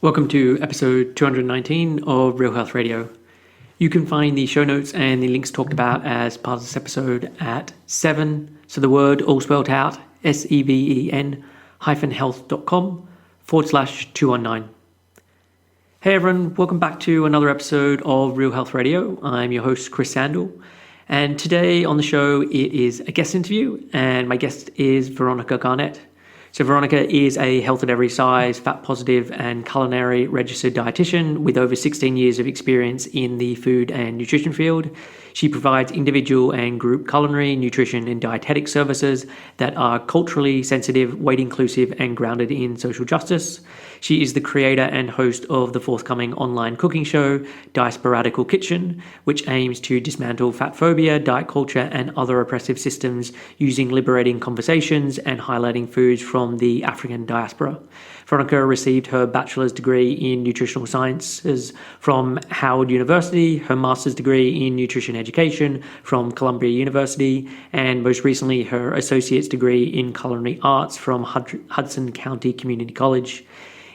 Welcome to episode 219 of Real Health Radio. You can find the show notes and the links talked about as part of this episode at 7, so the word all spelled out, seven-health.com/219. Hey everyone, welcome back to another episode of Real Health Radio. I'm your host, Chris Sandel. And today on the show, it is a guest interview, and my guest is Veronica Garnett. So Veronica is a health at every size, fat positive and culinary registered dietitian with over 16 years of experience in the food and nutrition field. She provides individual and group culinary, nutrition and dietetic services that are culturally sensitive, weight inclusive and grounded in social justice. She is the creator and host of the forthcoming online cooking show, Diasporadical Kitchen, which aims to dismantle fatphobia, diet culture and other oppressive systems using liberating conversations and highlighting foods from the African Diaspora. Veronica received her bachelor's degree in nutritional sciences from Howard University, her master's degree in nutrition education from Columbia University, and most recently her associate's degree in culinary arts from Hudson County Community College.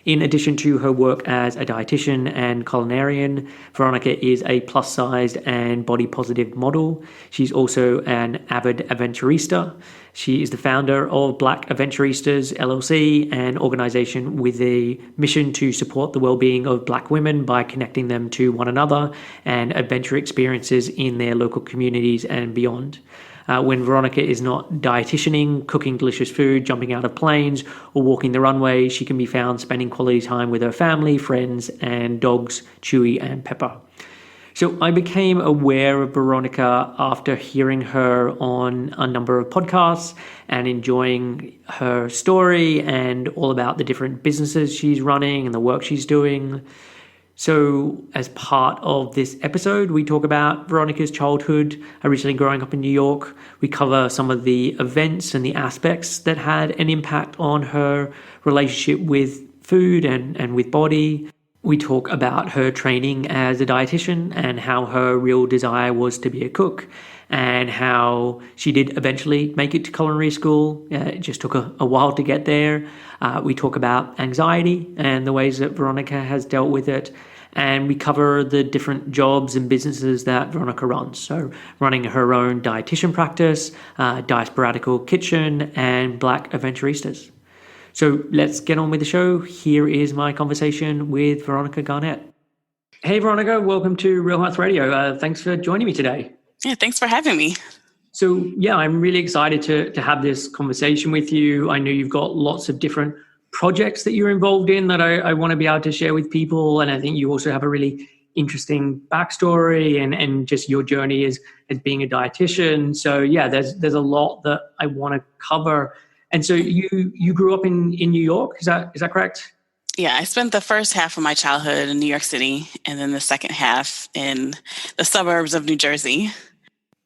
In addition to her work as a dietitian and culinarian, Veronica is a plus-sized and body-positive model. She's also an avid Adventurista. She is the founder of Black Adventuristas, LLC, an organization with a mission to support the well-being of Black women by connecting them to one another and adventure experiences in their local communities and beyond. When Veronica is not dietitianing, cooking delicious food, jumping out of planes, or walking the runway, she can be found spending quality time with her family, friends, and dogs, Chewy and Pepper. So I became aware of Veronica after hearing her on a number of podcasts and enjoying her story and all about the different businesses she's running and the work she's doing. So as part of this episode, we talk about Veronica's childhood, originally growing up in New York. We cover some of the events and the aspects that had an impact on her relationship with food and with body. We talk about her training as a dietitian and how her real desire was to be a cook and how she did eventually make it to culinary school. It just took a while to get there. We talk about anxiety and the ways that Veronica has dealt with it. And we cover the different jobs and businesses that Veronica runs. So running her own dietitian practice, Diasporadical Kitchen, and Black Adventuristas. So let's get on with the show. Here is my conversation with Veronica Garnett. Hey, Veronica, welcome to Real Health Radio. Thanks for joining me today. Yeah, thanks for having me. So yeah, I'm really excited to have this conversation with you. I know you've got lots of different projects that you're involved in that I want to be able to share with people. And I think you also have a really interesting backstory and just your journey as being a dietitian. So yeah, there's a lot that I want to cover. And so you grew up in New York, is that correct? Yeah, I spent the first half of my childhood in New York City and then the second half in the suburbs of New Jersey.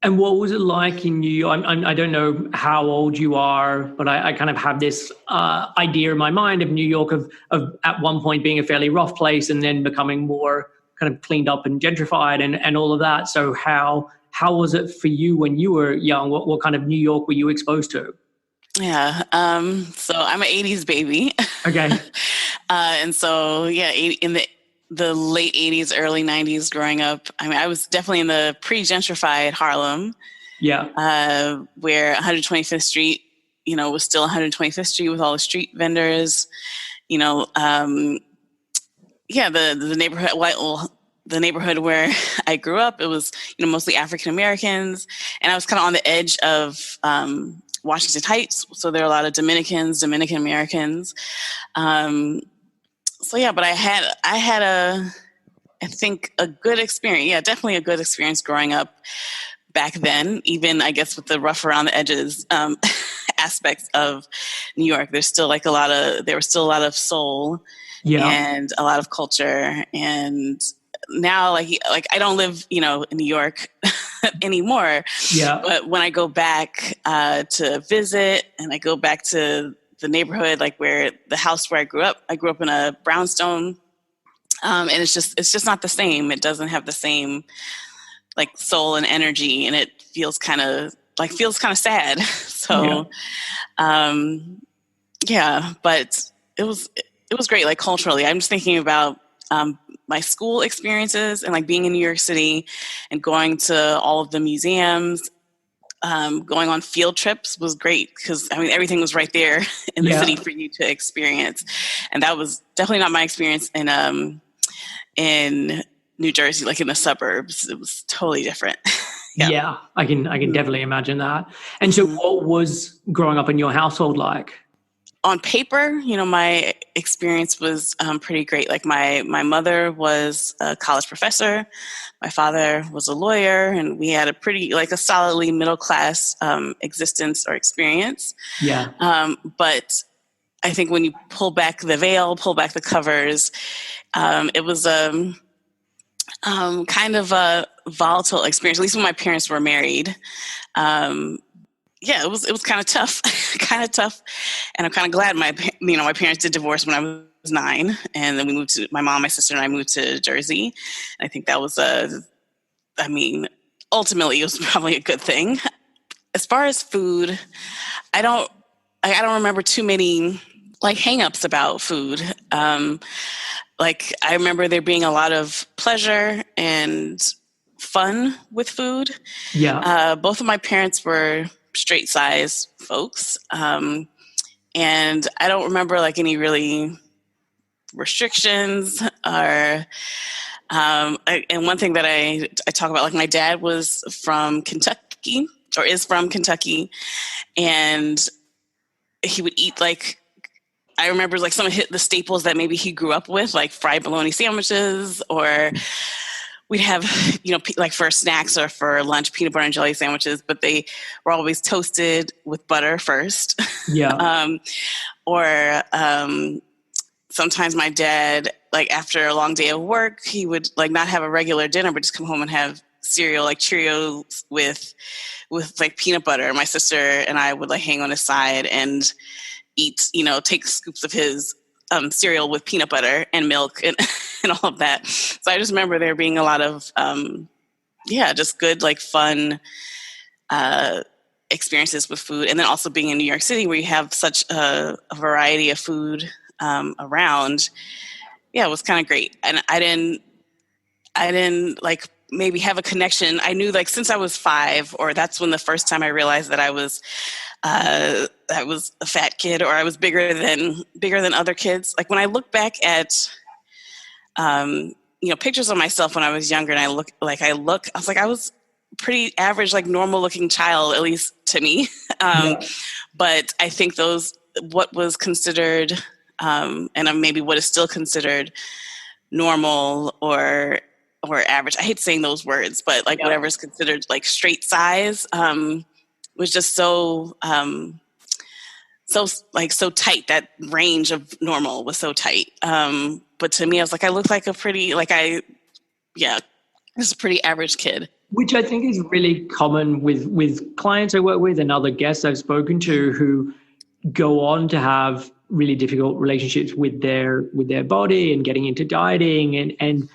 And what was it like in New York? I don't know how old you are, but I kind of have this idea in my mind of New York of at one point being a fairly rough place and then becoming more kind of cleaned up and gentrified and all of that. So how was it for you when you were young? What kind of New York were you exposed to? Yeah, so I'm an 80s baby. Okay. And so, yeah, in the late 80s, early 90s growing up, I mean, I was definitely in the pre-gentrified Harlem. Yeah. Where 125th Street, was still 125th Street with all the street vendors, the neighborhood, the neighborhood where I grew up, it was, mostly African Americans. And I was kind of on the edge of Washington Heights. So there are a lot of Dominican Americans. So yeah, but I had I think a good experience. Yeah, definitely a good experience growing up back then, even I guess with the rough around the edges aspects of New York. There was still a lot of soul and a lot of culture. And now like I don't live, in New York anymore. Yeah. But when I go back to visit and I go back to the neighborhood, like where the house where I grew up in a brownstone. And it's just not the same. It doesn't have the same like soul and energy, and it feels kind of sad. So, but it was was great, like culturally. I'm just thinking about my school experiences and like being in New York City and going to all of the museums. Going on field trips was great because I mean everything was right there in the city for you to experience, and that was definitely not my experience in New Jersey, like in the suburbs. It was totally different. Yeah, I can definitely imagine that. And so, what was growing up in your household like? On paper, my experience was pretty great. Like my mother was a college professor, my father was a lawyer, and we had a solidly middle class existence or experience. Yeah. But I think when you pull back the veil, pull back the covers, it was kind of a volatile experience. At least when my parents were married. It was kind of tough, and I'm kind of glad my parents did divorce when I was 9, and then we moved to my mom, my sister, and I moved to Jersey. And I think that was ultimately it was probably a good thing. As far as food, I don't remember too many like hangups about food. Like I remember there being a lot of pleasure and fun with food. Yeah. Both of my parents were straight size folks. And I don't remember like any really restrictions or, and one thing that I talk about, like my dad was from Kentucky or is from Kentucky, and he would eat like, I remember like some of the staples that maybe he grew up with, like fried bologna sandwiches, or we'd have, like for snacks or for lunch, peanut butter and jelly sandwiches, but they were always toasted with butter first. Yeah. Or sometimes my dad, like after a long day of work, he would like not have a regular dinner, but just come home and have cereal, like Cheerios with like peanut butter. My sister and I would like hang on his side and eat, take scoops of his cereal with peanut butter and milk and all of that. So I just remember there being a lot of, just good, like fun experiences with food. And then also being in New York City where you have such a variety of food around. Yeah, it was kind of great. And I didn't like maybe have a connection. I knew like since I was 5, or that's when the first time I realized that I was a fat kid, or I was bigger than other kids. Like when I look back at, pictures of myself when I was younger, and I was like, I was pretty average, like normal looking child, at least to me. But I think what was considered, and maybe what is still considered normal or average. I hate saying those words, but like whatever is considered like straight size, was just so tight. That range of normal was so tight. But to me, I was like, I look like a pretty, just a pretty average kid. Which I think is really common with clients I work with and other guests I've spoken to who go on to have really difficult relationships with their body and getting into dieting, and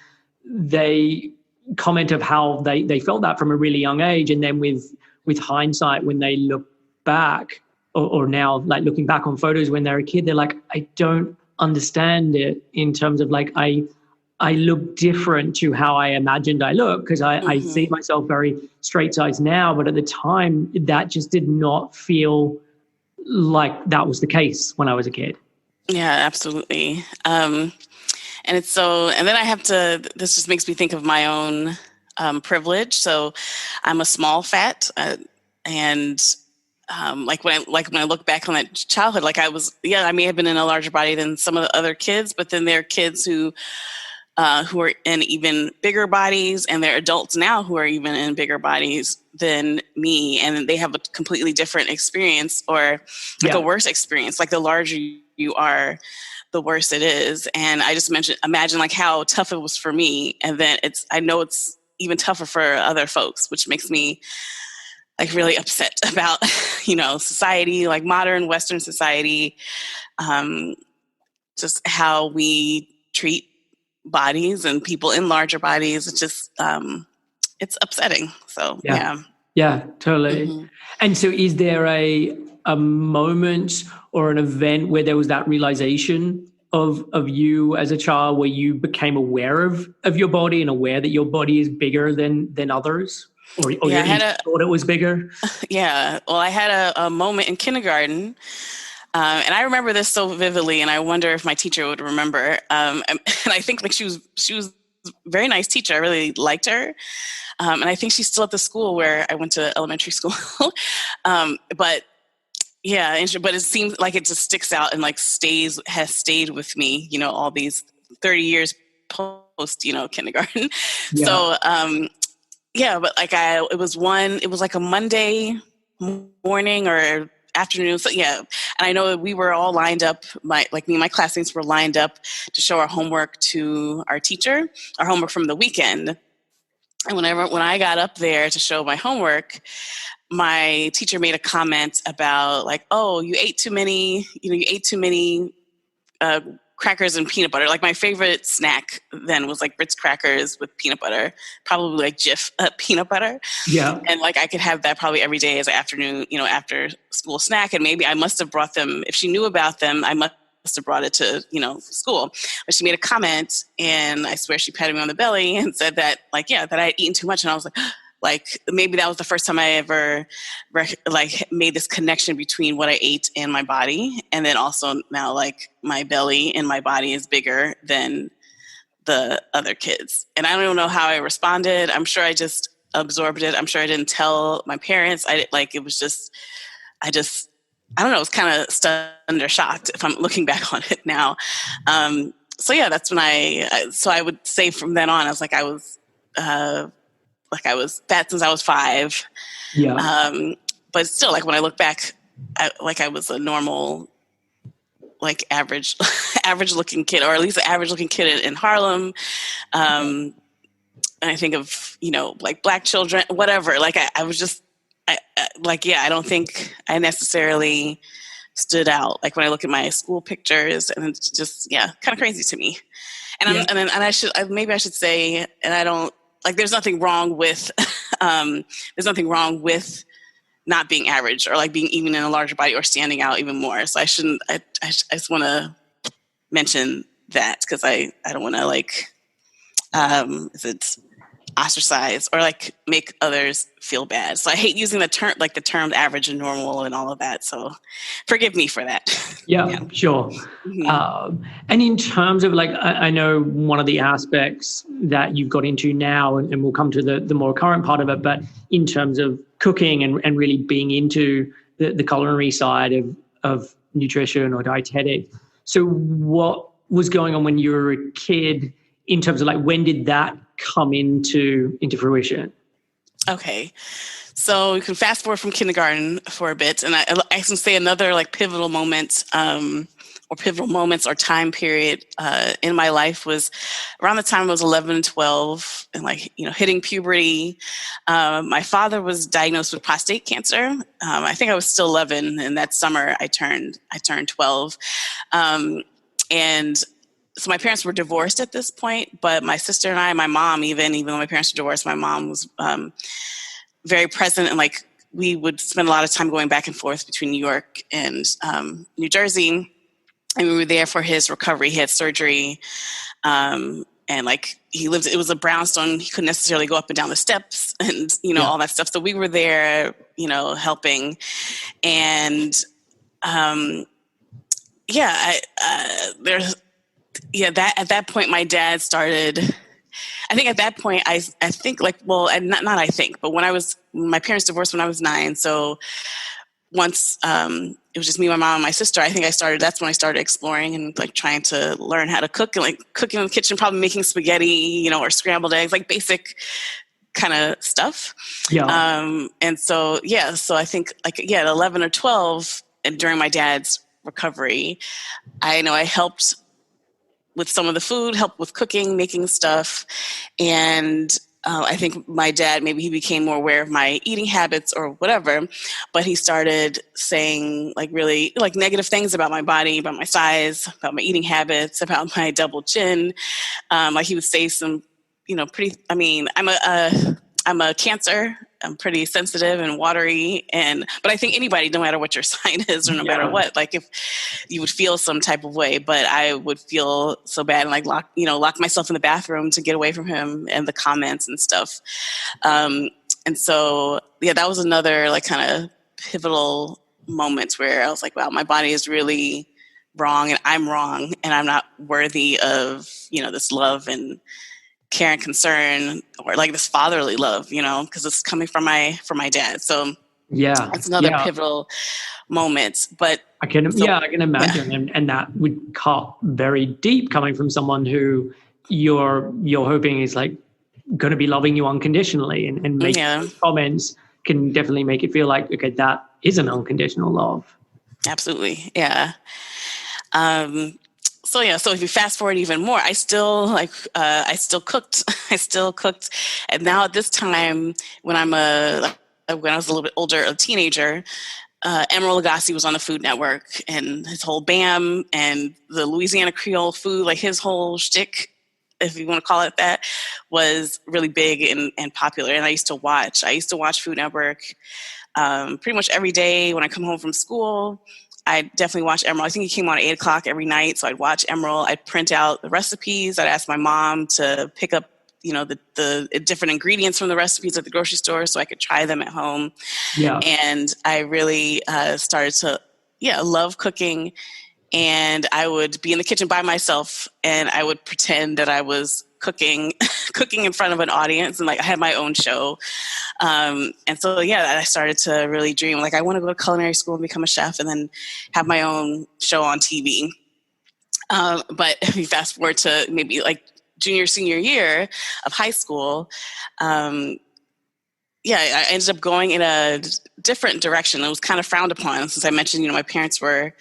they comment of how they felt that from a really young age, and then with hindsight when they look back or now like looking back on photos when they're a kid, they're like, I don't understand it in terms of like I look different to how I imagined I look, because I see myself very straight size now, but at the time that just did not feel like that was the case when I was a kid. Yeah, absolutely. And then I have to, this just makes me think of my own privilege. So I'm a small fat, and like when I look back on that childhood, like I may have been in a larger body than some of the other kids, but then there are kids who are in even bigger bodies, and they're adults now who are even in bigger bodies than me, and they have a completely different experience, or like a worse experience. Like the larger you are, the worse it is. And I just imagine like how tough it was for me, and then I know it's even tougher for other folks, which makes me like really upset about society, like modern Western society, just how we treat bodies and people in larger bodies. It's just it's upsetting. So yeah, totally. And so is there a moment or an event where there was that realization of you as a child where you became aware of your body and aware that your body is bigger than others, or you Yeah, at least thought it was bigger? yeah. Well, I had a moment in kindergarten, and I remember this so vividly, and I wonder if my teacher would remember. And I think like she was a very nice teacher. I really liked her, and I think she's still at the school where I went to elementary school. But yeah, but it seems like it just sticks out and like has stayed with me, all these 30 years post, kindergarten. Yeah. So, yeah, but like it was like a Monday morning or afternoon. So yeah. And I know that we were all lined up, me and my classmates were lined up to show our homework to our teacher, our homework from the weekend. And when I got up there to show my homework, my teacher made a comment about like, oh, you ate too many crackers and peanut butter. Like my favorite snack then was like Ritz crackers with peanut butter, probably like Jif peanut butter. Yeah. And like I could have that probably every day as an afternoon, after school snack. And maybe I must have brought them, if she knew about them, I must have brought it to, school. But she made a comment, and I swear she patted me on the belly and said that like, yeah, that I had eaten too much. And I was like maybe that was the first time I ever made this connection between what I ate and my body. And then also now like my belly and my body is bigger than the other kids. And I don't know how I responded. I'm sure I just absorbed it. I'm sure I didn't tell my parents. I don't know, it was kind of stunned or shocked if I'm looking back on it now. So yeah, that's when I would say from then on, I was fat since I was 5. Yeah. But still, like when I look back, I was a normal, like average looking kid, or at least an average looking kid in Harlem. And I think of, like black children, whatever. Like I was just, I don't think I necessarily stood out. Like when I look at my school pictures, and it's just, kind of crazy to me. And I should say, and I don't, like, there's nothing wrong with not being average, or like being even in a larger body or standing out even more. So I just want to mention that, because I don't want to like, ostracize or like make others feel bad. So I hate using the term average and normal and all of that. So forgive me for that. Yeah, sure. Mm-hmm. And in terms of like, I know one of the aspects that you've got into now, and we'll come to the more current part of it, but in terms of cooking and really being into the culinary side of nutrition or dietetics. So what was going on when you were a kid in terms of like, when did that come into fruition? Okay. So you can fast forward from kindergarten for a bit, and I can say another like pivotal moment, or pivotal moments or time period in my life was around the time I was 11 and 12, and like, hitting puberty. My father was diagnosed with prostate cancer. I think I was still 11, and that summer I turned 12. And so my parents were divorced at this point, but my sister and I, my mom, even though my parents were divorced, my mom was very present, and like we would spend a lot of time going back and forth between New York and New Jersey, and we were there for his recovery. He had surgery, and like it was a brownstone. He couldn't necessarily go up and down the steps, and all that stuff. So we were there, helping, and that at that point my dad started. I think at that point, I think like, well, and not I think, but when my parents divorced when I was 9. So once it was just me, my mom, and my sister, I think that's when I started exploring and like trying to learn how to cook, and like cooking in the kitchen, probably making spaghetti, or scrambled eggs, like basic kind of stuff. Yeah. And so, so I think like, at 11 or 12, and during my dad's recovery, I know I helped with some of the food, helped with cooking, making stuff. And I think my dad, maybe he became more aware of my eating habits or whatever, but he started saying like really like negative things about my body, about my size, about my eating habits, about my double chin. Like he would say some, I'm a Cancer. I'm pretty sensitive and watery, but I think anybody, no matter what your sign is or no matter what, like if you would feel some type of way, but I would feel so bad and like lock myself in the bathroom to get away from him and the comments and stuff. And so, yeah, that was another like kind of pivotal moment where I was like, wow, my body is really wrong and I'm wrong and I'm not worthy of, this love and care and concern, or like this fatherly love, because it's coming from my dad. So yeah, it's another pivotal moment. But I can imagine, and that would cut very deep coming from someone who you're hoping is like going to be loving you unconditionally, and making those comments can definitely make it feel like, okay, that is an unconditional love. Absolutely, yeah. So if you fast forward even more, I still cooked. I still cooked, and now at this time, when I was a little bit older, a teenager, Emeril Lagasse was on the Food Network, and his whole BAM and the Louisiana Creole food, like his whole shtick, if you want to call it that, was really big and popular. And I used to watch Food Network pretty much every day when I come home from school. I definitely watch Emeril. I think he came on at 8 o'clock every night. So I'd watch Emeril. I'd print out the recipes. I'd ask my mom to pick up, the different ingredients from the recipes at the grocery store so I could try them at home. Yeah. And I really started to, love cooking. And I would be in the kitchen by myself and I would pretend that I was cooking in front of an audience, and like I had my own show. And so, I started to really dream, like I want to go to culinary school and become a chef and then have my own show on TV. But if you fast forward to maybe like junior, senior year of high school, I ended up going in a different direction. It was kind of frowned upon, since I mentioned, my parents were,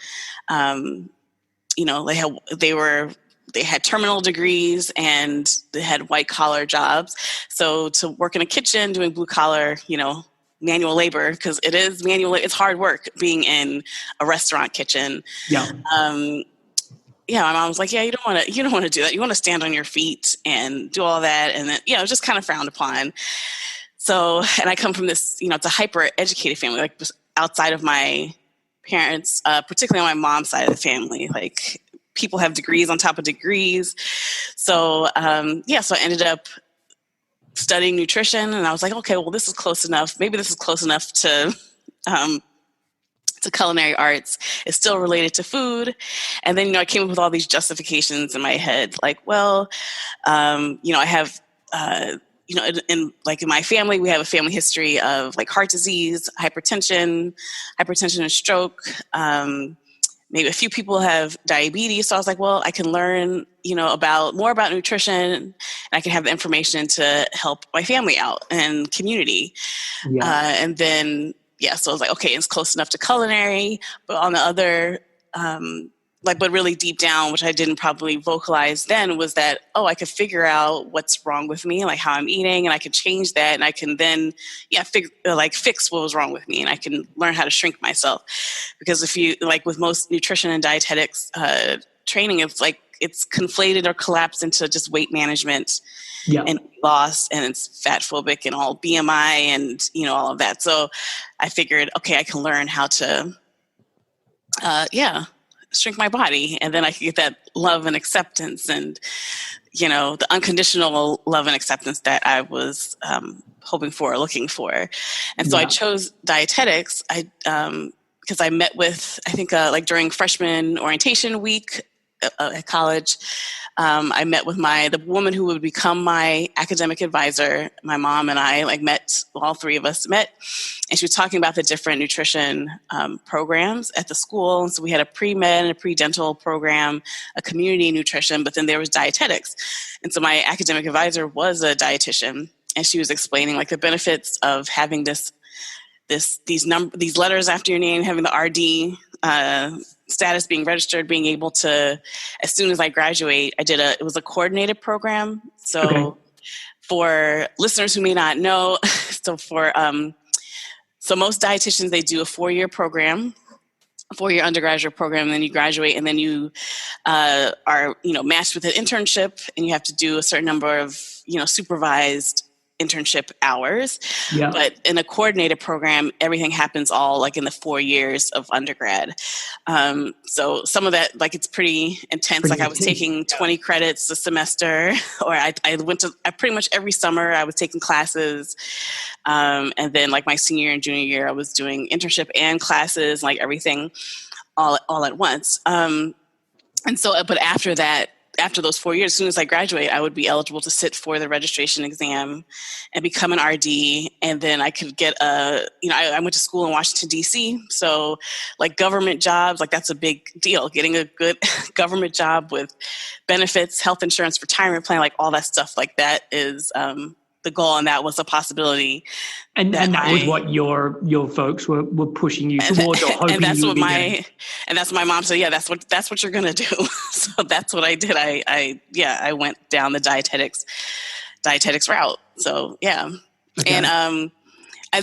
they had terminal degrees and they had white collar jobs. So to work in a kitchen doing blue collar, manual labor, because it is manual, it's hard work being in a restaurant kitchen. Yeah. My mom was like, you don't want to do that. You want to stand on your feet and do all that. And then, it was just kind of frowned upon. So, and I come from this, it's a hyper educated family, like outside of my parents, particularly on my mom's side of the family, like people have degrees on top of degrees. So, so I ended up studying nutrition, and I was like, okay, well, this is close enough. Maybe this is close enough to culinary arts. It's still related to food. And then, I came up with all these justifications in my head, like, well, I have, in my family, we have a family history of like heart disease, hypertension and stroke. Maybe a few people have diabetes. So I was like, well, I can learn, more about nutrition, and I can have the information to help my family out and community. Yeah. And then, so I was like, okay, it's close enough to culinary, but on the other, but really deep down, which I didn't probably vocalize then, was that, I could figure out what's wrong with me, like how I'm eating, and I could change that, and I can then, fix what was wrong with me, and I can learn how to shrink myself. Because if you, with most nutrition and dietetics training, it's conflated or collapsed into just weight management and loss, and it's fat phobic and all BMI and, all of that. So I figured, okay, I can learn how to, shrink my body, and then I could get that love and acceptance and, the unconditional love and acceptance that I was hoping for, looking for. And so I chose dietetics. Because I met with, I think, during freshman orientation week at college, I met with the woman who would become my academic advisor. My mom and I met, all three of us met, and she was talking about the different nutrition programs at the school. And so we had a pre-med and a pre-dental program, a community nutrition, but then there was dietetics. And so my academic advisor was a dietitian, and she was explaining the benefits of having these letters after your name, having the RD status, being registered, being able to, as soon as I graduate, it was a coordinated program. So for listeners who may not know, so most dietitians, they do a 4-year program, a 4-year undergraduate program, and then you graduate, and then you are, matched with an internship, and you have to do a certain number of, supervised internship hours. Yeah. But in a coordinated program, everything happens all like in the 4 years of undergrad. So some of that, like, it's pretty intense. Like I was taking 20 credits a semester, or I went to pretty much every summer I was taking classes. And then like my senior and junior year, I was doing internship and classes, like everything all at once. And so, but after that, after those 4 years, as soon as I graduate, I would be eligible to sit for the registration exam and become an RD. And then I could get I went to school in Washington, D.C. So like government jobs, like that's a big deal. Getting a good government job with benefits, health insurance, retirement plan, like all that stuff like that is the goal. And that was a possibility. And that was what your folks were pushing you towards, or hoping and that's you what would be doing. And that's what my mom said. Yeah, that's what you're gonna do. So that's what I did. I went down the dietetics route. So yeah, Okay. and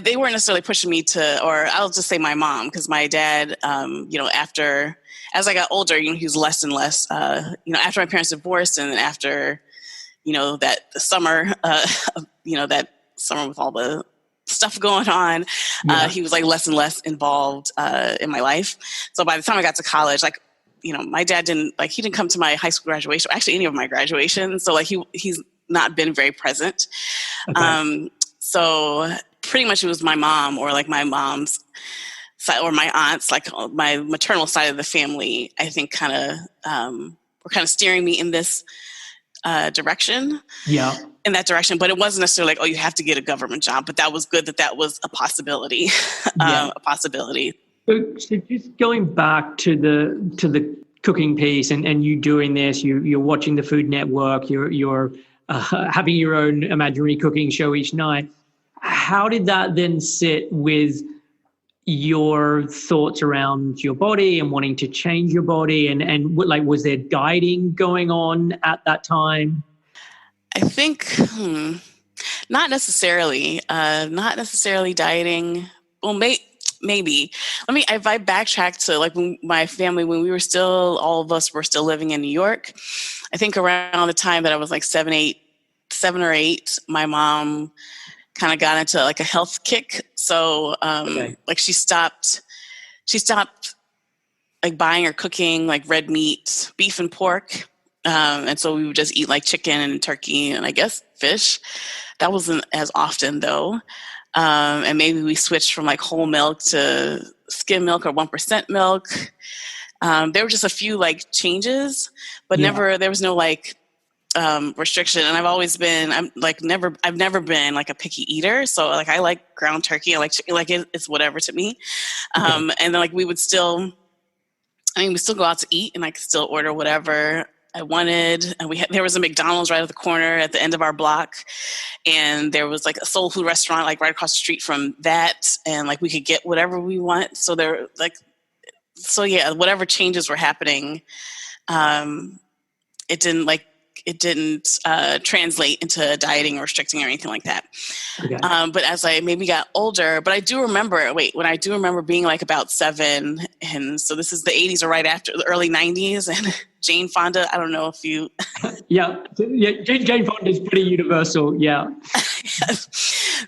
they weren't necessarily pushing me to, or I'll just say my mom, because my dad, after as I got older, he was less and less. After my parents divorced, and then after, that summer, that summer with all the stuff going on, he was like less and less involved in my life. So by the time I got to college, like, my dad he didn't come to my high school graduation, actually any of my graduations. So like he's not been very present. Okay. So pretty much it was my mom, or like my mom's side, or my aunts, like my maternal side of the family, I think kind of were kind of steering me in this direction. Yeah. In that direction, but it wasn't necessarily like, oh, you have to get a government job, but that was good that was a possibility. A possibility. So just going back to the cooking piece, and you doing this, you're watching the Food Network, you're having your own imaginary cooking show each night. How did that then sit with your thoughts around your body and wanting to change your body, and like, was there dieting going on at that time? I think not necessarily dieting. Well, maybe. If I backtrack to like when my family, when we were still, all of us were still living in New York, I think around the time that I was like 7 or 8, my mom kind of got into like a health kick. So like she stopped like buying or cooking like red meat, beef and pork. And so we would just eat like chicken and turkey and I guess fish. That wasn't as often though. And maybe we switched from like whole milk to skim milk or 1% milk. There were just a few like changes, but there was no like restriction. And I've never been like a picky eater. So like I like ground turkey. I like chicken, like it's whatever to me. And then like we still go out to eat, and I could still order whatever I wanted. And there was a McDonald's right at the corner at the end of our block. And there was like a soul food restaurant like right across the street from that. And like we could get whatever we want. So whatever changes were happening, it didn't translate into dieting or restricting or anything like that. Okay. But as I maybe got older, but I do remember being like about 7, and so this is the 80s or right after the early 90s, and Jane Fonda, I don't know if you... Jane Fonda is pretty universal, yeah.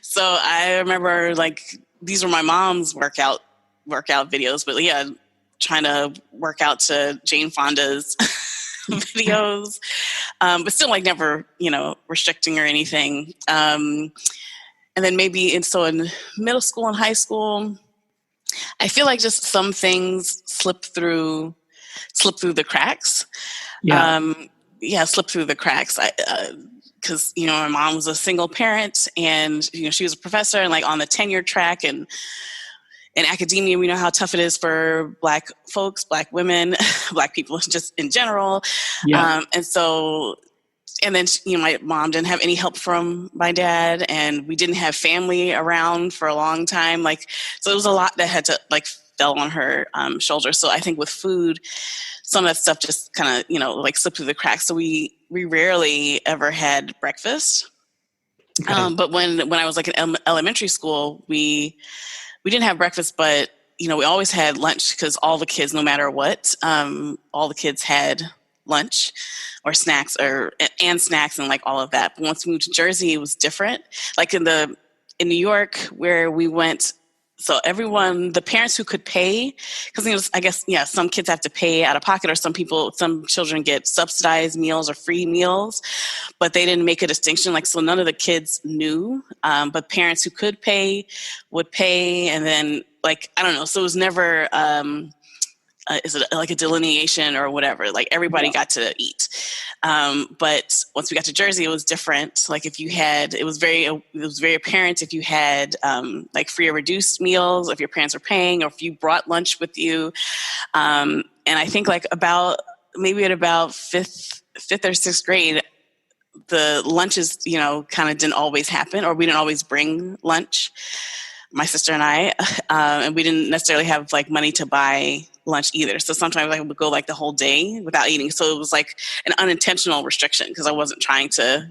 So I remember like, these were my mom's workout videos, but yeah, trying to work out to Jane Fonda's videos, but still like never, restricting or anything. And then maybe in middle school and high school, I feel like just some things slip through the cracks. Slip through the cracks. Because, my mom was a single parent, and, she was a professor and like on the tenure track, and in academia, we know how tough it is for Black folks, Black women, Black people just in general. Yeah. And then, my mom didn't have any help from my dad, and we didn't have family around for a long time. Like, so it was a lot that had to like fell on her shoulders. So I think with food, some of that stuff just kind of, like slipped through the cracks. So we rarely ever had breakfast. Okay. But when I was like in elementary school, we didn't have breakfast, but, we always had lunch, because all the kids, no matter what, all the kids had lunch or snacks and snacks and like all of that. But once we moved to Jersey, it was different. Like in New York where we went, so everyone, the parents who could pay, because I guess, some kids have to pay out of pocket, or some children get subsidized meals or free meals, but they didn't make a distinction. Like, so none of the kids knew, but parents who could pay would pay. And then like, I don't know. So it was never, is it like a delineation or whatever? Like everybody got to eat. But once we got to Jersey, it was different. Like it was very apparent if you had like free or reduced meals, if your parents were paying, or if you brought lunch with you. And I think like maybe at about fifth or sixth grade, the lunches, kind of didn't always happen, or we didn't always bring lunch, my sister and I, and we didn't necessarily have like money to buy lunch either. So sometimes I would go like the whole day without eating. So it was like an unintentional restriction because I wasn't trying to,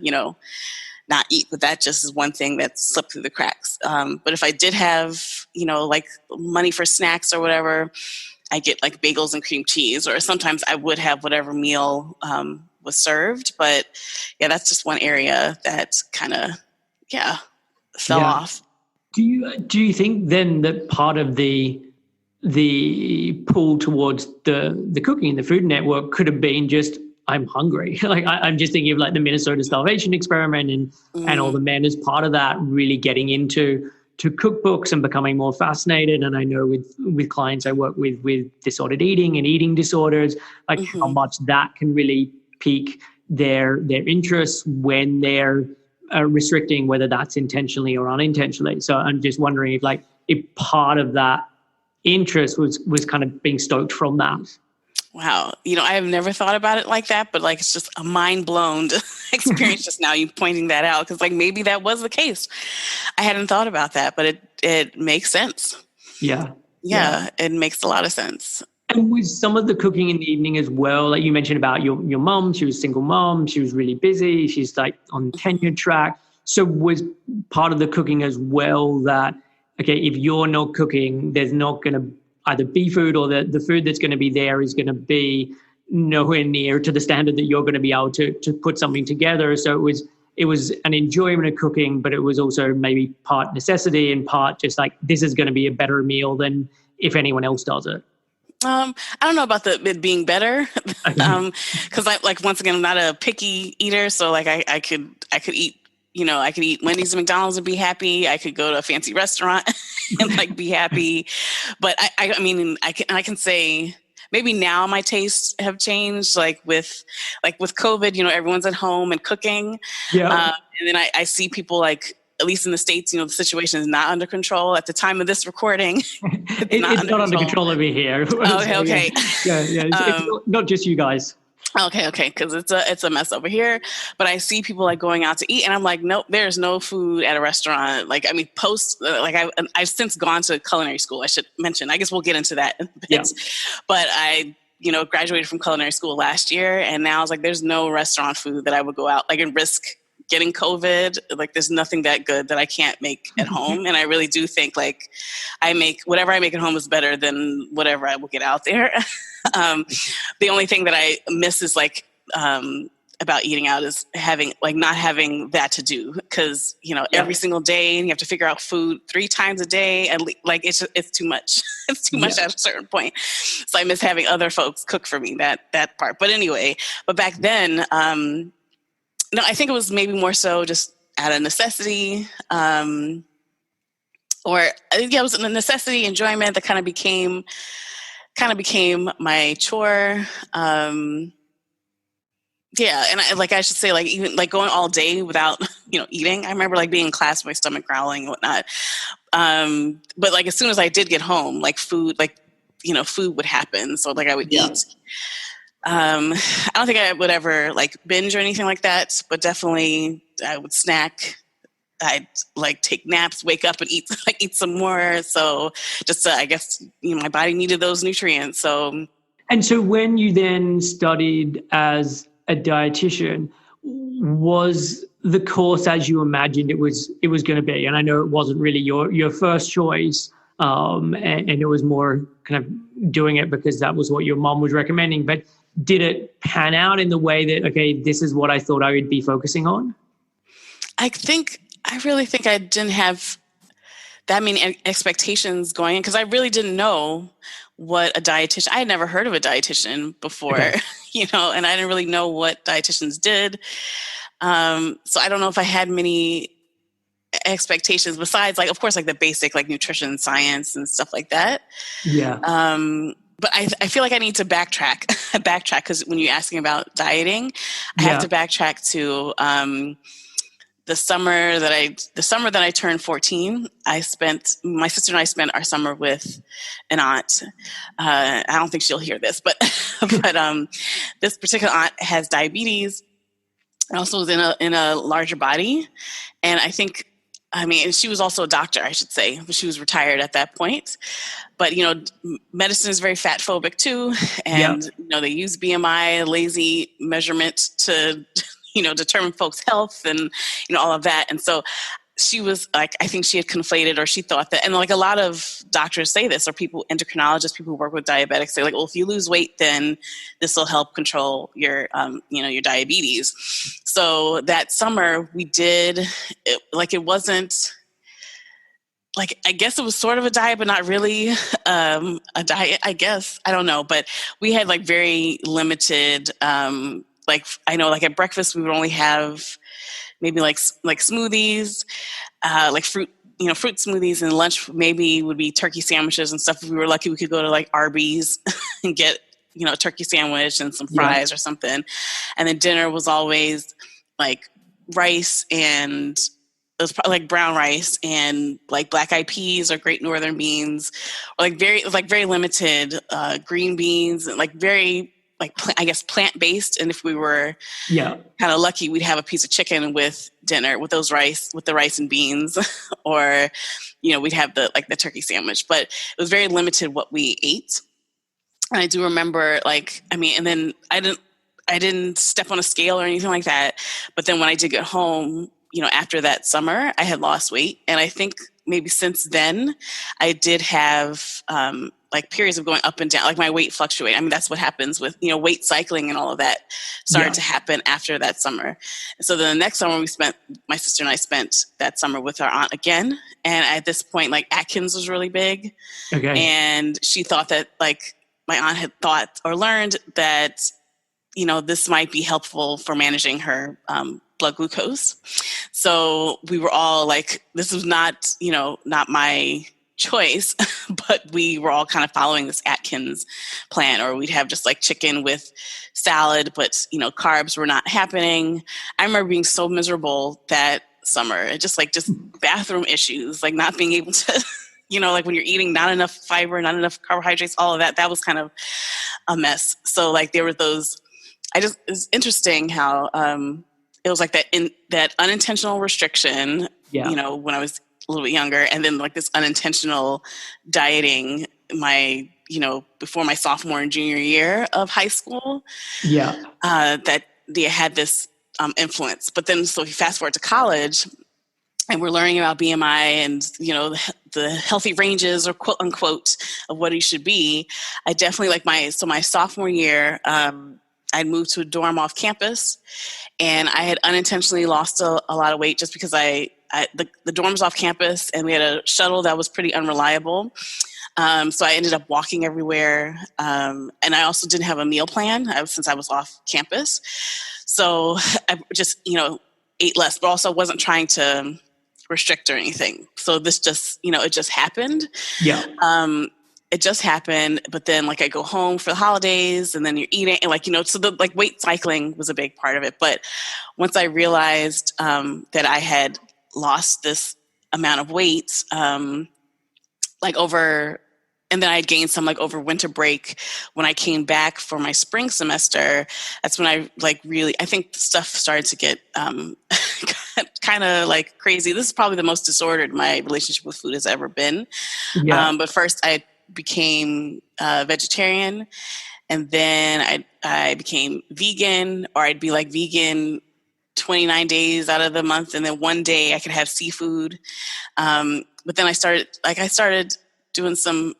not eat, but that just is one thing that slipped through the cracks. But if I did have, like money for snacks or whatever, I get like bagels and cream cheese, or sometimes I would have whatever meal was served. But yeah, that's just one area that kind of, fell off. Do you think then that part of the pull towards the cooking and the Food Network could have been just, I'm hungry? Like I'm just thinking of like the Minnesota starvation experiment and all the men as part of that really getting into cookbooks and becoming more fascinated. And I know with clients I work with disordered eating and eating disorders, like how much that can really pique their interest when they're restricting, whether that's intentionally or unintentionally. So I'm just wondering if part of that interest was kind of being stoked from that. Wow. I have never thought about it like that, but like, it's just a mind blown experience just now, you pointing that out. Cause like, maybe that was the case. I hadn't thought about that, but it makes sense. Yeah. It makes a lot of sense. And with some of the cooking in the evening as well, like you mentioned about your mom, she was a single mom, she was really busy, she's like on tenure track. So was part of the cooking as well that, okay, if you're not cooking, there's not going to either be food, or the food that's going to be there is going to be nowhere near to the standard that you're going to be able to put something together. So it was an enjoyment of cooking, but it was also maybe part necessity and part just like, this is going to be a better meal than if anyone else does it. I don't know about it being better, because once again, I'm not a picky eater, so like I could eat, I could eat Wendy's and McDonald's and be happy. I could go to a fancy restaurant and like be happy. But I can say maybe now my tastes have changed. Like with COVID, everyone's at home and cooking. Yeah. And then I see people like, at least in the States, the situation is not under control at the time of this recording. It's not under control over here. Okay. Yeah. It's not just you guys. Okay. Because it's a mess over here. But I see people like going out to eat, and I'm like, nope, there's no food at a restaurant. Like, I mean, I've since gone to culinary school. I should mention. I guess we'll get into that in a bit. Yeah. But I graduated from culinary school last year, and now it's like there's no restaurant food that I would go out like and risk getting COVID. Like there's nothing that good that I can't make at home. And I really do think like whatever I make at home is better than whatever I will get out there. The only thing that I miss is like, about eating out is not having that to do. Cause every single day and you have to figure out food 3 times a day. And like, it's too much. It's too much at a certain point. So I miss having other folks cook for me, that part. But anyway, back then, no, I think it was maybe more so just out of necessity, it was a necessity, enjoyment that kind of became my chore. And I should say, like even like going all day without eating. I remember like being in class with my stomach growling and whatnot. But like as soon as I did get home, like food, food would happen. So like I would eat. I don't think I would ever like binge or anything like that, but definitely I would snack. I'd like take naps, wake up and eat some more. So just I guess my body needed those nutrients. So when you then studied as a dietitian, was the course as you imagined it was going to be? And I know it wasn't really your first choice, and it was more kind of doing it because that was what your mom was recommending. But did it pan out in the way that, okay, this is what I thought I would be focusing on? I really think I didn't have that many expectations going in, because I really didn't know what a dietitian, I had never heard of a dietitian before, Okay. And I didn't really know what dietitians did. So I don't know if I had many expectations besides, like, of course, like the basic, like nutrition science and stuff like that. Yeah. But I feel like I need to backtrack, because when you're asking about dieting, I have to backtrack to the summer that I turned 14. My sister and I spent our summer with an aunt. I don't think she'll hear this, but this particular aunt has diabetes and also was in a larger body, and she was also a doctor, I should say, but she was retired at that point. But, medicine is very fat phobic too. And, they use BMI, lazy measurement to, determine folks' health and, all of that. And so she was like, I think she had conflated, or she thought that, and like a lot of doctors say this, or endocrinologists, people who work with diabetics say like, well, if you lose weight, then this will help control your, your diabetes. So that summer we did, it wasn't, like, I guess it was sort of a diet, but not really a diet, I guess. I don't know. But we had like very limited, I know like at breakfast, we would only have maybe like smoothies, like fruit smoothies, and lunch maybe would be turkey sandwiches and stuff. If we were lucky, we could go to like Arby's and get, a turkey sandwich and some fries or something. And then dinner was always like rice, and it was probably like brown rice and like black eyed peas or great northern beans, or like very limited green beans, and like very I guess plant-based. And if we were kind of lucky, we'd have a piece of chicken with dinner with the rice and beans, or we'd have the turkey sandwich. But it was very limited what we ate. And I do remember and then I didn't step on a scale or anything like that. But then when I did get home, after that summer, I had lost weight. And I think maybe since then I did have periods of going up and down, like my weight fluctuate. I mean, that's what happens with, weight cycling and all of that started to happen after that summer. And so then the next summer my sister and I spent that summer with our aunt again. And at this point, like Atkins was really big. Okay. And she thought that my aunt had thought or learned that, this might be helpful for managing her blood glucose. So we were all like, this was not my choice, but we were all kind of following this Atkins plan, or we'd have just like chicken with salad, but carbs were not happening. I remember being so miserable that summer, and just bathroom issues, like not being able to, like when you're eating not enough fiber, not enough carbohydrates, all of that was kind of a mess. So there were those, it's interesting how, it was like that unintentional restriction, when I was a little bit younger, and then this unintentional dieting before my sophomore and junior year of high school. That they had this influence. But then, so if you fast forward to college, and we're learning about BMI and, the healthy ranges, or quote unquote, of what you should be. I definitely my sophomore year, I'd moved to a dorm off campus, and I had unintentionally lost a lot of weight just because the dorm was off campus, and we had a shuttle that was pretty unreliable. So I ended up walking everywhere. And I also didn't have a meal plan since I was off campus. So I just, ate less, but also wasn't trying to restrict or anything. So this just, it just happened. It just happened. But then I go home for the holidays, and then you're eating, and so the weight cycling was a big part of it. But once I realized that I had lost this amount of weight, and then I had gained some over winter break. When I came back for my spring semester, that's when I I think stuff started to get kind of crazy. This is probably the most disordered my relationship with food has ever been. But first I became vegetarian, and then I became vegan, or I'd be vegan 29 days out of the month, and then one day I could have seafood. But then I started doing some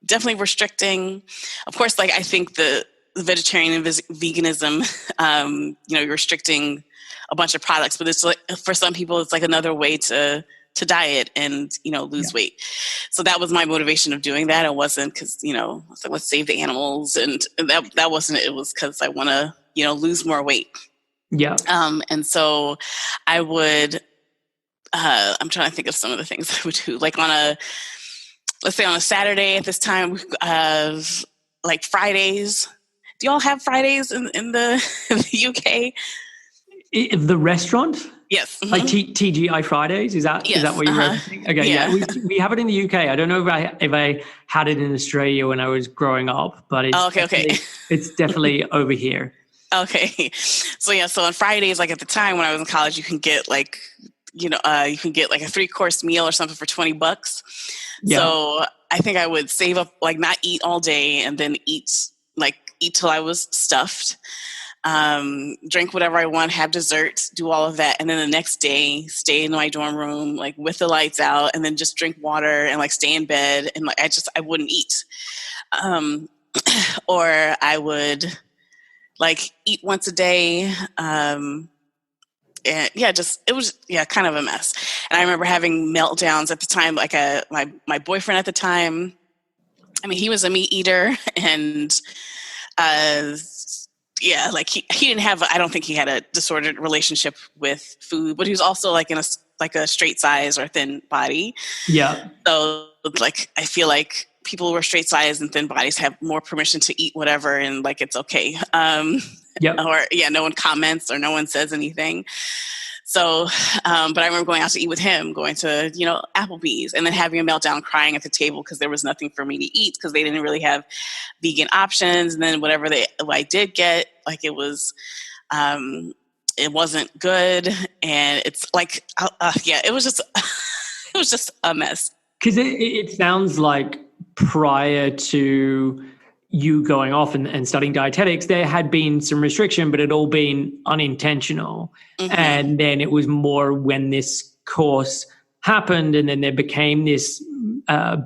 definitely restricting. Of course, like I think the vegetarian and veganism, you're restricting a bunch of products, but it's like for some people, it's like another way to diet and lose weight. So that was my motivation of doing that. It wasn't because I was like, let's save the animals, and that wasn't it. It was because I want to lose more weight. Yeah. And so I would. I'm trying to think of some of the things I would do, like let's say on a Saturday at this time, like Fridays. Do y'all have Fridays in the, in the UK? The restaurant? Yes. Mm-hmm. Like TGI Fridays? Is that what you're referencing? Okay, yeah. We have it in the UK. I don't know if I had it in Australia when I was growing up, but it's it's definitely over here. Okay. So on Fridays, like at the time when I was in college, you can get like you can get like a 3-course meal or something for $20. Yeah. So I think I would save up, like not eat all day and then eat till I was stuffed, drink whatever I want, have dessert, do all of that. And then the next day, stay in my dorm room, like with the lights out, and then just drink water and like stay in bed. And like, I wouldn't eat. Or I would like eat once a day. And it was kind of a mess. And I remember having meltdowns at the time. Like my boyfriend at the time, I mean, he was a meat eater, and like he didn't have. I don't think he had a disordered relationship with food, but he was also like in a straight size or thin body. Yeah. So like I feel like people who are straight size and thin bodies have more permission to eat whatever, and like it's okay. Or no one comments or no one says anything. So, but I remember going out to eat with him, going to, Applebee's, and then having a meltdown, crying at the table because there was nothing for me to eat because they didn't really have vegan options. And then whatever I did get, like it wasn't good. And it's like, it was just a mess. Because it sounds like prior to you going off and studying dietetics, there had been some restriction, but it had all been unintentional. Mm-hmm. And then it was more when this course happened, and then there became this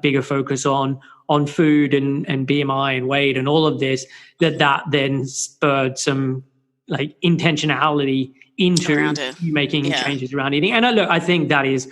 bigger focus on food and BMI and weight and all of this, that then spurred some like intentionality into making changes around eating. And I think that is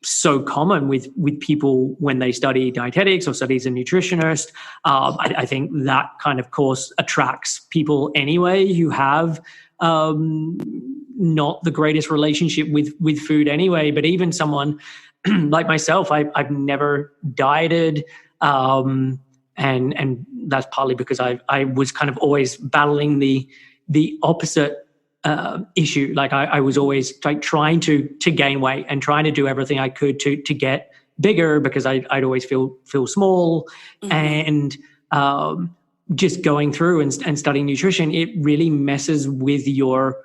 so common with people when they study dietetics or study as a nutritionist. I think that kind of course attracts people anyway who have not the greatest relationship with food anyway. But even someone like myself, I've never dieted, and that's partly because I was kind of always battling the opposite issue. Like I was always like trying to gain weight and trying to do everything I could to get bigger because I'd always feel small. Mm-hmm. And just going through and studying nutrition, it really messes with your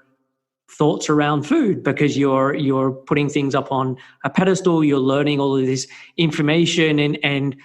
thoughts around food because you're putting things up on a pedestal. You're learning all of this information and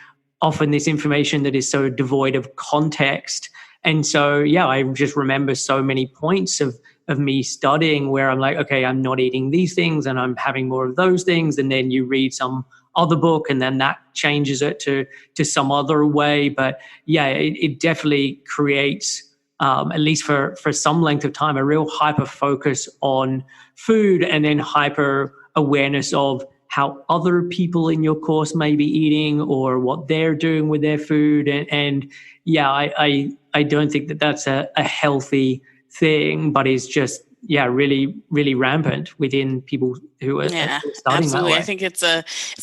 often this information that is so devoid of context. And so, I just remember so many points of me studying where I'm like, okay, I'm not eating these things and I'm having more of those things. And then you read some other book and then that changes it to some other way. But it definitely creates, at least for some length of time, a real hyper focus on food and then hyper awareness of how other people in your course may be eating or what they're doing with their food. And I don't think that that's a healthy thing, but it's just really, really rampant within people who are starting absolutely. that way. I think it's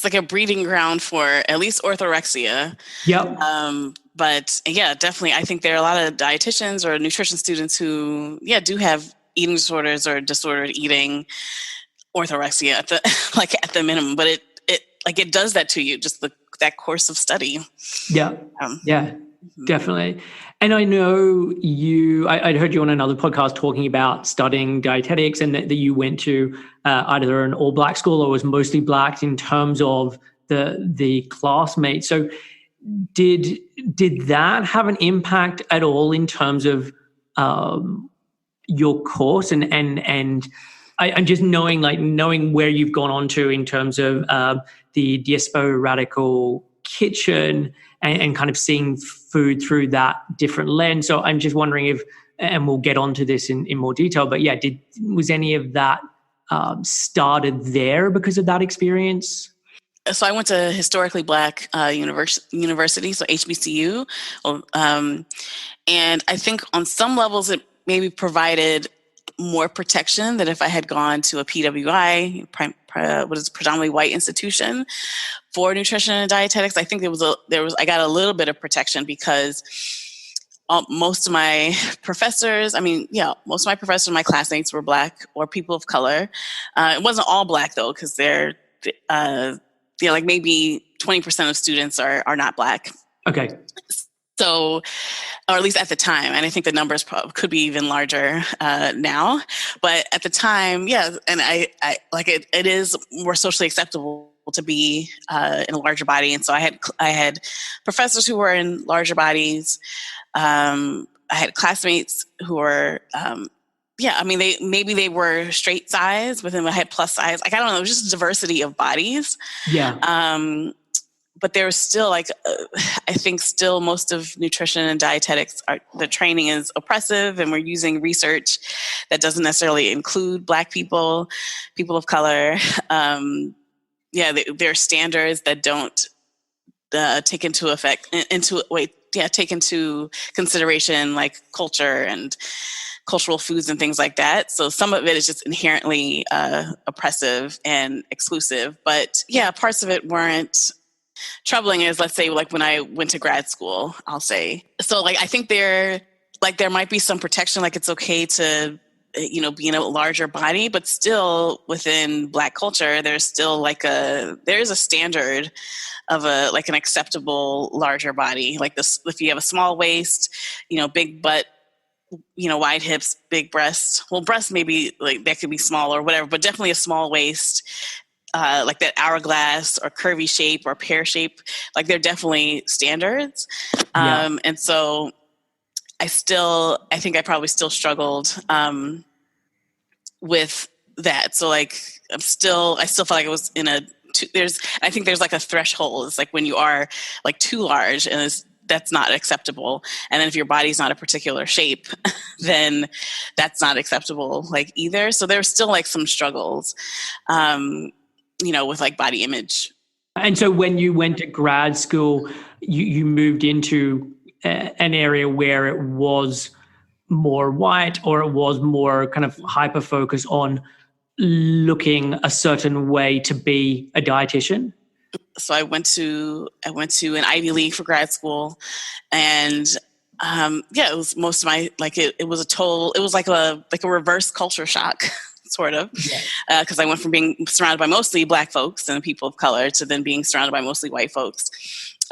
like a breeding ground for at least orthorexia. Yep. But definitely, I think there are a lot of dietitians or nutrition students who do have eating disorders or disordered eating, orthorexia at the minimum. But it does that to you, just that course of study. Yeah. Definitely. And I know I'd heard you on another podcast talking about studying dietetics and that you went to either an all black school or was mostly black in terms of the classmates. So did that have an impact at all in terms of your course and I'm just knowing where you've gone on to in terms of the Diasporadical kitchen and kind of seeing food through that different lens. So I'm just wondering if, and we'll get onto this in more detail, but yeah, was any of that started there because of that experience? So I went to historically Black university, so HBCU, and I think on some levels it maybe provided more protection than if I had gone to a PWI, what is predominantly white institution for nutrition and dietetics. I think I got a little bit of protection because most of my professors, most of my professors, my classmates were Black or people of color. It wasn't all Black though, because they're like maybe 20% of students are not Black. Okay. So, or at least at the time, and I think the numbers could be even larger now. But at the time, yeah, and I like it is more socially acceptable to be in a larger body, and so I had professors who were in larger bodies. I had classmates who were. They were straight size, but then I had plus size. Like, I don't know, it was just a diversity of bodies. Yeah. But there was still I think still most of nutrition and dietetics the training is oppressive, and we're using research that doesn't necessarily include Black people, people of color. There are standards that don't take into consideration like culture and cultural foods and things like that. So some of it is just inherently oppressive and exclusive. But yeah, parts of it weren't troubling as, let's say, like when I went to grad school, I'll say. So like, I think there might be some protection, like it's okay to, be in a larger body, but still within Black culture, there's still there's a standard of an acceptable larger body. Like this, if you have a small waist, big butt, wide hips, big breasts. Well, breasts maybe like that could be small or whatever, but definitely a small waist, like that hourglass or curvy shape or pear shape. Like they're definitely standards. And so I think I probably still struggled with that. So like I still felt like it was I think there's like a threshold. It's like when you are like too large and that's not acceptable. And then if your body's not a particular shape, then that's not acceptable like either. So there's still like some struggles, with like body image. And so when you went to grad school, you moved into an area where it was more white, or it was more kind of hyper focus on looking a certain way to be a dietitian? So I went to an Ivy League for grad school, and it was most of my it was like a reverse culture shock, sort of, because I went from being surrounded by mostly Black folks and people of color to then being surrounded by mostly white folks.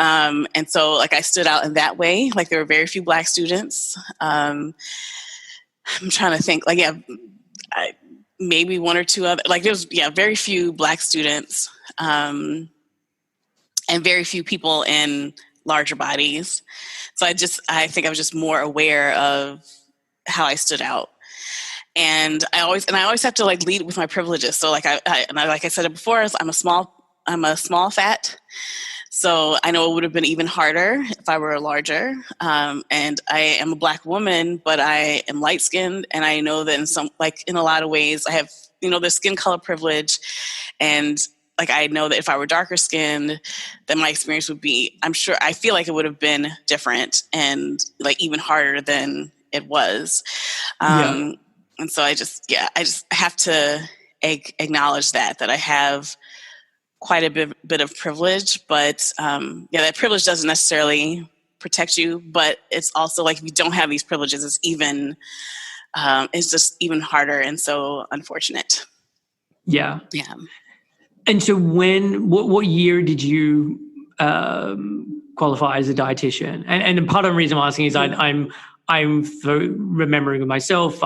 And so like I stood out in that way. Like there were very few Black students. I'm trying to think, maybe one or two other, like there's very few Black students, and very few people in larger bodies. So I think I was just more aware of how I stood out. And I always have to like lead with my privileges. So like like I said it before, I'm a small fat. So I know it would have been even harder if I were larger. And I am a Black woman, but I am light skinned. And I know that in a lot of ways I have, the skin color privilege. And like, I know that if I were darker skinned, then my experience would be, I feel like it would have been different and like even harder than it was. And so I just have to acknowledge that I have quite a bit of privilege, but that privilege doesn't necessarily protect you, but it's also like if you don't have these privileges, it's just even harder and so unfortunate. Yeah. And so what year did you qualify as a dietitian? And part of the reason I'm asking is I'm remembering myself,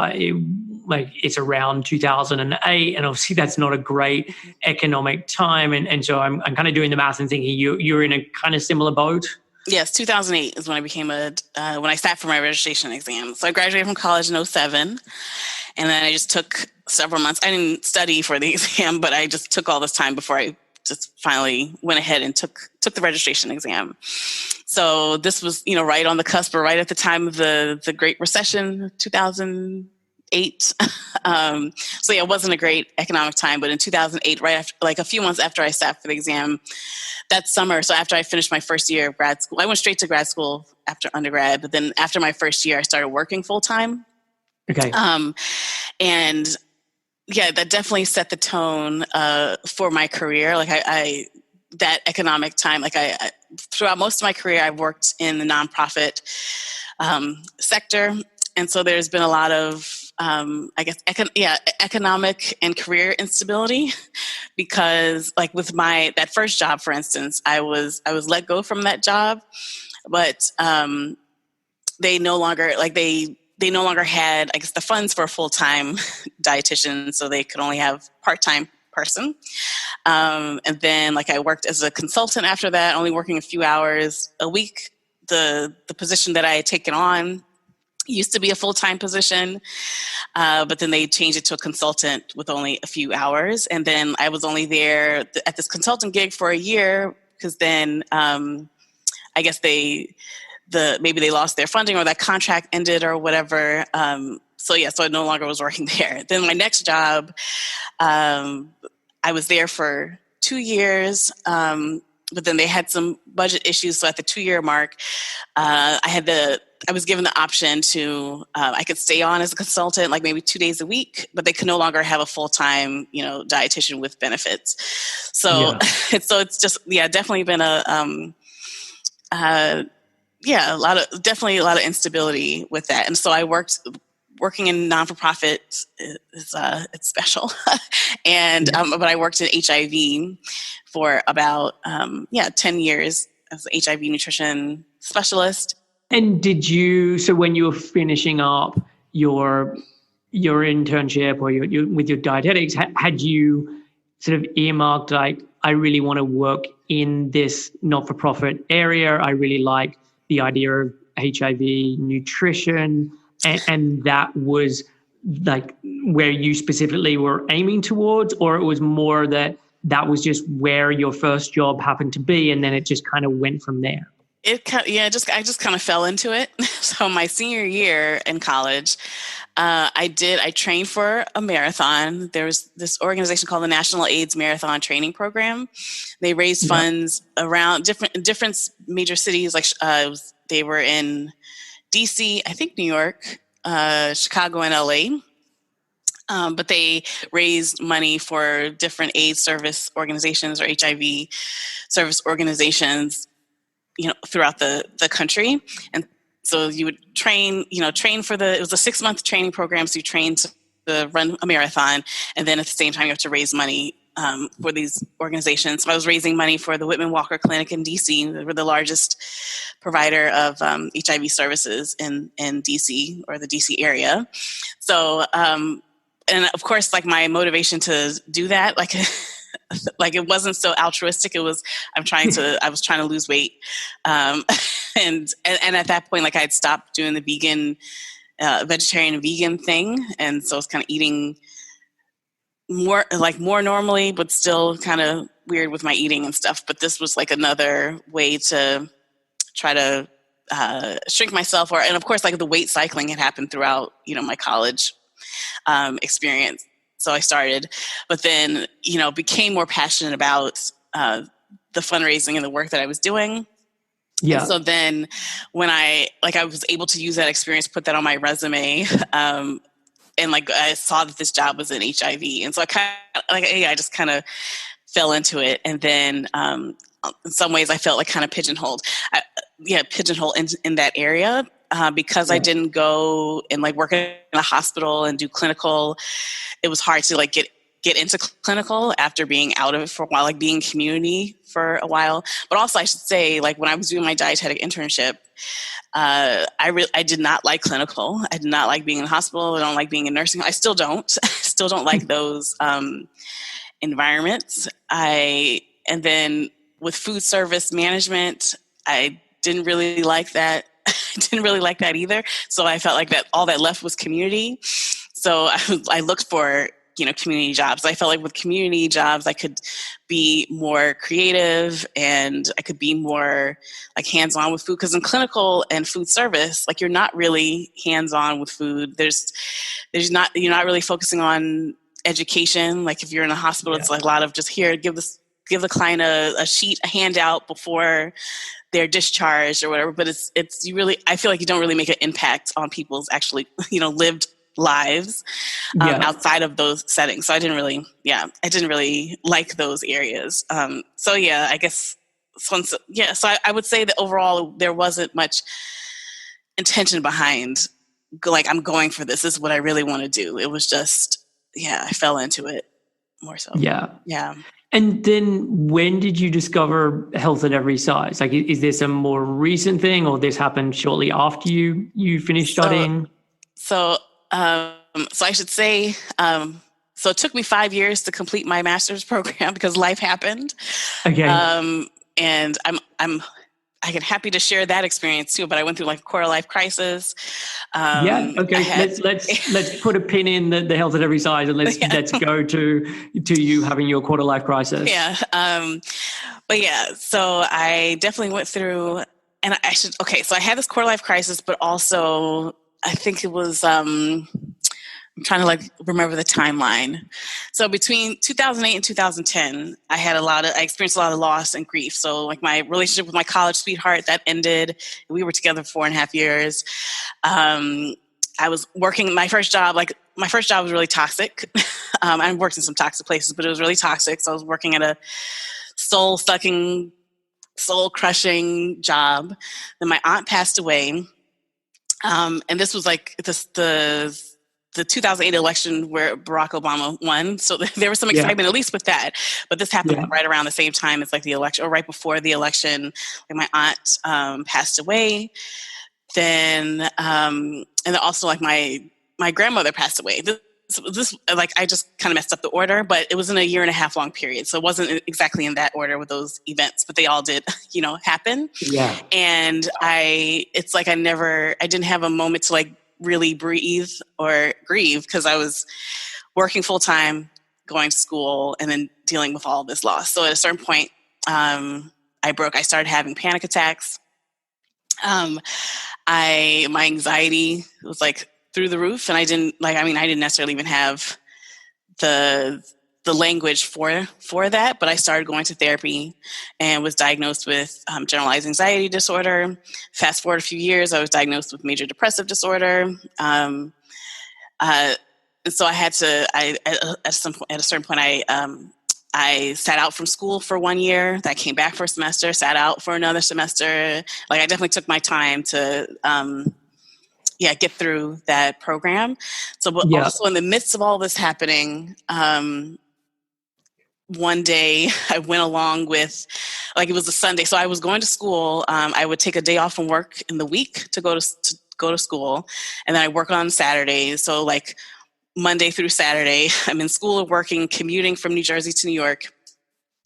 it's around 2008, and obviously that's not a great economic time, and so I'm kind of doing the math and thinking you're in a kind of similar boat. Yes, 2008 is when I became when I sat for my registration exam. So I graduated from college in 2007, and then I just took several months. I didn't study for the exam, but I just took all this time before I just finally went ahead and took the registration exam. So this was, right on the cusp, or right at the time of the Great Recession, 2008. So yeah, it wasn't a great economic time, but in 2008, right after, like a few months after I sat for the exam that summer, so after I finished my first year of grad school, I went straight to grad school after undergrad, but then after my first year, I started working full time. Okay. And yeah, that definitely set the tone for my career. Like that economic time, like I throughout most of my career, I've worked in the nonprofit sector. And so there's been a lot of, economic and career instability, because like with that first job, for instance, I was let go from that job, but they no longer had, I guess, the funds for a full-time dietitian, so they could only have part-time person. And then like I worked as a consultant after that, only working a few hours a week. The position that I had taken on used to be a full-time position, but then they changed it to a consultant with only a few hours. And then I was only there at this consultant gig for a year, because then I guess maybe they lost their funding, or that contract ended or whatever. So I no longer was working there. Then my next job, I was there for 2 years, but then they had some budget issues. So at the 2-year mark, I was given the option to, I could stay on as a consultant, like maybe 2 days a week, but they could no longer have a full-time, dietitian with benefits. So, it's just, definitely been definitely a lot of instability with that. And so I working in non-for-profit is it's special. And, but I worked in HIV for about, 10 years as an HIV nutrition specialist. And so when you were finishing up your internship or your with your dietetics, had you sort of earmarked, like, I really want to work in this not-for-profit area, I really like the idea of HIV nutrition, and that was like where you specifically were aiming towards, or it was more that was just where your first job happened to be, and then it just kind of went from there? I just kind of fell into it. So my senior year in college, I trained for a marathon. There was this organization called the National AIDS Marathon Training Program. They raised funds around different major cities. Like they were in DC, I think New York, Chicago, and LA. But they raised money for different AIDS service organizations or HIV service organizations, throughout the country. And so you would train for it was a 6-month training program. So you train to run a marathon. And then at the same time, you have to raise money for these organizations. So I was raising money for the Whitman Walker Clinic in DC. They were the largest provider of HIV services in DC, or the DC area. So, and of course, like my motivation to do that, like it wasn't so altruistic. It was, I was trying to lose weight. And at that point, like I had stopped doing the vegetarian and vegan thing. And so I was kind of eating more normally, but still kind of weird with my eating and stuff. But this was like another way to try to shrink myself, and of course, like the weight cycling had happened throughout, my college experience. So I started, but then, became more passionate about the fundraising and the work that I was doing. Yeah. And so then when I was able to use that experience, put that on my resume, and I saw that this job was in HIV. And so I just kind of fell into it. And then in some ways I felt like kind of pigeonholed in that area. Because I didn't go and work in a hospital and do clinical, it was hard to get into clinical after being out of it for a while, being community for a while. But also I should say, when I was doing my dietetic internship, I did not like clinical. I did not like being in a hospital. I don't like being in nursing. I still don't. Still don't like those environments. And then with food service management, I didn't really like that. I didn't really like that either. So I felt like that all that left was community. So I looked for community jobs. I felt like with community jobs, I could be more creative and I could be more like hands-on with food. Because in clinical and food service, like you're not really hands-on with food. You're not really focusing on education. Like if you're in a hospital, it's like a lot of just here, give the client a sheet, a handout before they're discharged or whatever. But I feel like you don't really make an impact on people's actually, lived lives outside of those settings. So I didn't really like those areas. I guess, so I would say that overall there wasn't much intention behind like, I'm going for this. This is what I really want to do. It was just, I fell into it more so. Yeah. Yeah. And then when did you discover health at every size? Like, is this a more recent thing, or this happened shortly after you finished studying? So I should say, so it took me 5 years to complete my master's program because life happened. Okay. And I get happy to share that experience too, but I went through like a quarter life crisis. Okay. Let's put a pin in the health at every size, and let's go to you having your quarter life crisis. Yeah. So I definitely went through, and so I had this quarter life crisis, but also I think it was, I'm trying to like remember the timeline. So between 2008 and 2010, I experienced a lot of loss and grief. So like my relationship with my college sweetheart, that ended. We were together for 4.5 years. I was working my first job was really toxic. I worked in some toxic places, but it was really toxic. So I was working at a soul-sucking, soul-crushing job. Then my aunt passed away. And this was like the 2008 election where Barack Obama won. So there was some excitement, at least with that. But this happened right around the same time as like the election, or right before the election. Like my aunt passed away. Then, and then also like my grandmother passed away. This like I just kind of messed up the order, but it was in a 1.5 year long period. So it wasn't exactly in that order with those events, but they all did, happen. Yeah. And it's like I didn't have a moment to like really breathe or grieve because I was working full time, going to school, and then dealing with all this loss. So at a certain point, I started having panic attacks. My anxiety was like through the roof, and I didn't necessarily even have the language for that, but I started going to therapy and was diagnosed with generalized anxiety disorder. Fast forward a few years, I was diagnosed with major depressive disorder. And so I had to, at a certain point, I sat out from school for 1 year. I came back for a semester, sat out for another semester. Like I definitely took my time to, get through that program. So, but also in the midst of all this happening, one day I went along with, like it was a Sunday. So I was going to school. I would take a day off from work in the week to go to school. And then I work on Saturdays. So like Monday through Saturday, I'm in school, working, commuting from New Jersey to New York.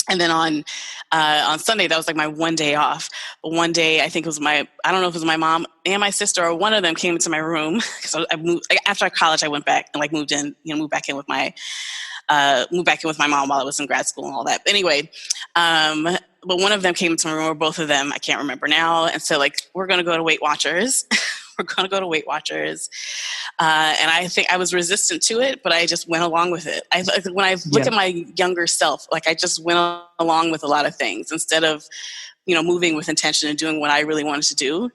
And then on Sunday, that was like my one day off. But one day, I think it was I don't know if it was my mom and my sister, or one of them came into my room. So I moved, after college, I went back and like moved back in with my mom while I was in grad school and all that. But anyway, but one of them came into my room, or both of them, I can't remember now, and said like, we're going to go to Weight Watchers. We're going to go to Weight Watchers. And I think I was resistant to it, but I just went along with it. When I look at my younger self, like I just went along with a lot of things instead of, moving with intention and doing what I really wanted to do.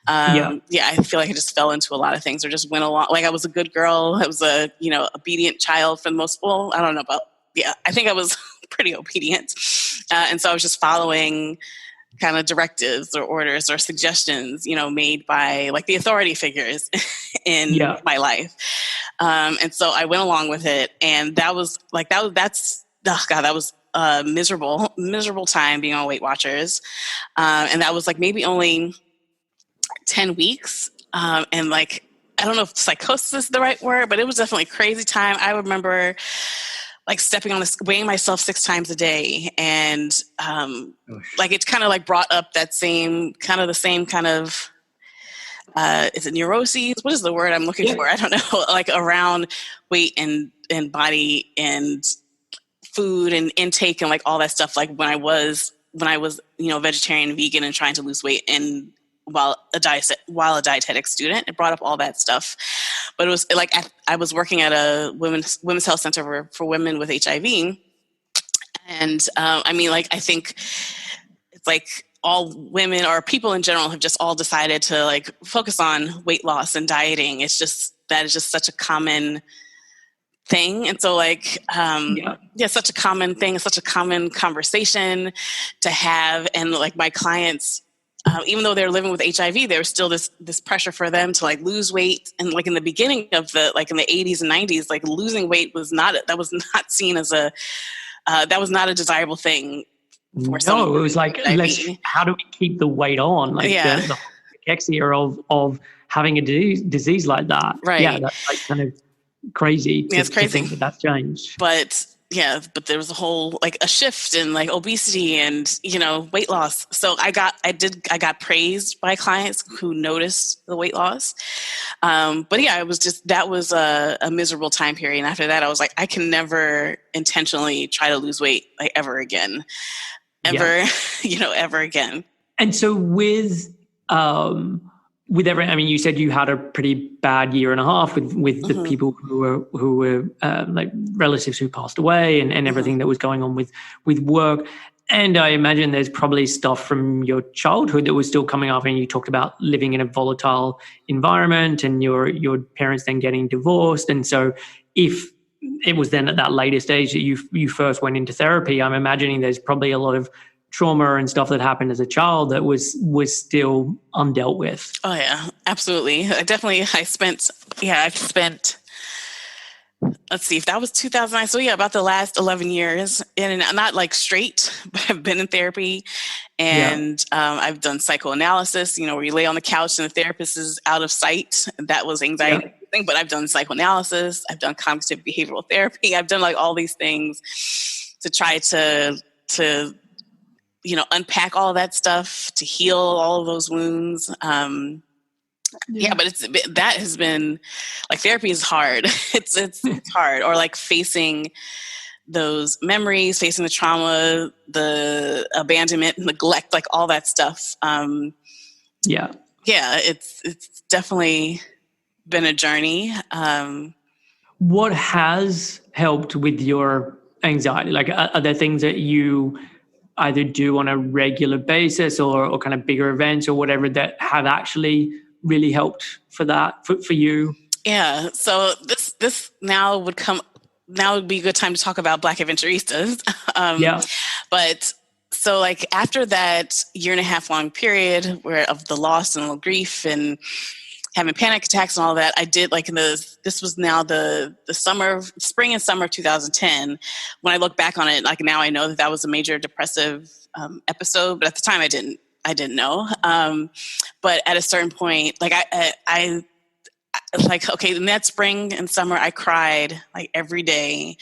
I feel like I just fell into a lot of things, or just went along. Like I was a good girl. I was a, obedient child for the most part. I don't know about, I think I was pretty obedient. And so I was just following kind of directives or orders or suggestions, made by like the authority figures in my life. And so I went along with it, and that was a miserable time being on Weight Watchers. And that was like maybe only 10 weeks. And like, I don't know if psychosis is the right word, but it was definitely a crazy time. I remember like weighing myself 6 times a day. And like, it kind of like brought up the same kind of is it neuroses? What is the word I'm looking for? I don't know. Like around weight and body and food and intake and like all that stuff. Like when I was vegetarian, vegan, and trying to lose weight, and while a dietetic student, it brought up all that stuff. But it was like I was working at a women's health center for women with HIV, and I think it's like all women or people in general have just all decided to like focus on weight loss and dieting. It's just that is just such a common thing. And so like, such a common thing, such a common conversation to have. And like my clients, even though they're living with HIV, there was still this pressure for them to like lose weight. And like in the beginning of in the 80s and 90s, like losing weight was not seen as that was not a desirable thing. No, it was like, how do we keep the weight on? Like the cachexia of having a disease like that. Right. Yeah, that's like kind of crazy to think that that's changed. But there was a whole like a shift in like obesity and weight loss. So I got praised by clients who noticed the weight loss. But yeah, that was a miserable time period. And after that, I was like, I can never intentionally try to lose weight like ever again. Ever again. And so with everything, you said you had a pretty bad year and a half with the people who were like relatives who passed away and everything that was going on with work. And I imagine there's probably stuff from your childhood that was still coming up. And you talked about living in a volatile environment and your parents then getting divorced. And so if it was then at that later stage that you first went into therapy, I'm imagining there's probably a lot of trauma and stuff that happened as a child that was still undealt with. Oh yeah, absolutely. I've spent, let's see, if that was 2009. So yeah, about the last 11 years and I'm not like straight, but I've been in therapy and I've done psychoanalysis, where you lay on the couch and the therapist is out of sight. That was anxiety thing, but I've done psychoanalysis. I've done cognitive behavioral therapy. I've done like all these things to try to unpack all that stuff, to heal all of those wounds. But that has been like, therapy is hard. It's hard. Or like facing those memories, facing the trauma, the abandonment, neglect, like all that stuff. It's definitely been a journey. What has helped with your anxiety? Like, are there things that you either do on a regular basis or kind of bigger events or whatever that have actually really helped for that, for you? Yeah. So this now would be a good time to talk about Black Adventuristas. But so like after that year and a half long period of the loss and the grief and having panic attacks and all that, I did like this was now the spring and summer of 2010. When I look back on it, like now I know that was a major depressive episode, but at the time I didn't know. But at a certain point, like I like, okay, in that spring and summer, I cried like every day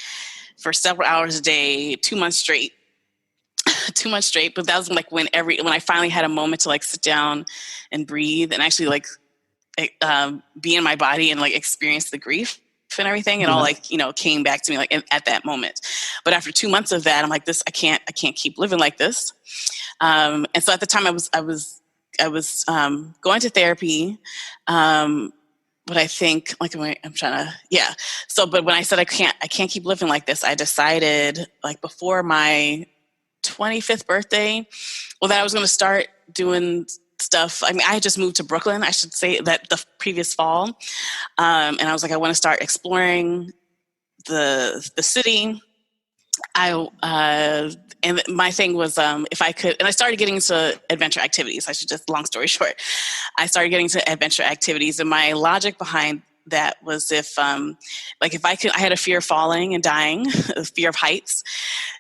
for several hours a day, 2 months straight. 2 months straight. But that was like when I finally had a moment to like sit down and breathe and actually like be in my body and like experience the grief and everything. It all like, came back to me like at that moment. But after 2 months of that, I'm like, I can't keep living like this. And so at the time I was going to therapy. But I think like but when I said I can't keep living like this, I decided like before my 25th birthday, that I was going to start doing stuff. I had just moved to Brooklyn, I should say, that the previous fall. And I was like, I want to start exploring the city. And my thing was, if I could, and I started getting into adventure activities. Long story short, I started getting to adventure activities, and my logic behind that was if I could, I had a fear of falling and dying, a fear of heights.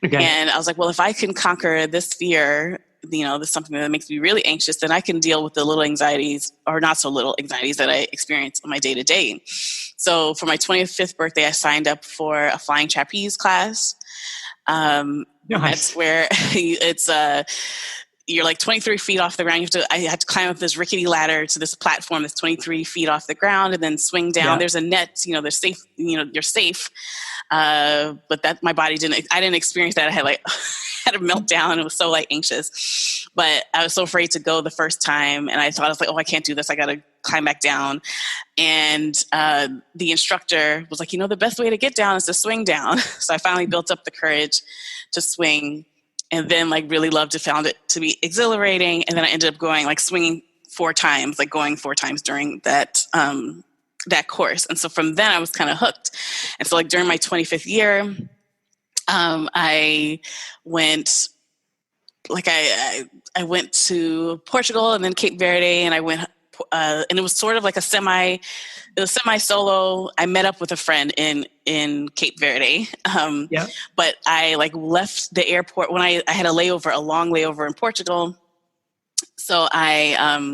Okay. And I was like, well, if I can conquer this fear, this is something that makes me really anxious, then I can deal with the little anxieties or not so little anxieties that I experience on my day to day. So for my 25th birthday, I signed up for a flying trapeze class. Nice. That's where it's you're like 23 feet off the ground. I had to climb up this rickety ladder to this platform that's 23 feet off the ground and then swing down. Yeah. There's a net, they're safe, you're safe. But that my body I didn't experience that. I had had a meltdown. It was so anxious, but I was so afraid to go the first time. And I was like, oh, I can't do this. I got to climb back down. And the instructor was like, the best way to get down is to swing down. So I finally built up the courage to swing, and then really loved it, found it to be exhilarating. And then I ended up going swinging 4 times, going 4 times during that course. And so from then I was kind of hooked. And so during my 25th year, I went, I went to Portugal and then Cape Verde, and I went, and it was sort of it was semi-solo. I met up with a friend in Cape Verde. But I left the airport when I had a long layover in Portugal. So I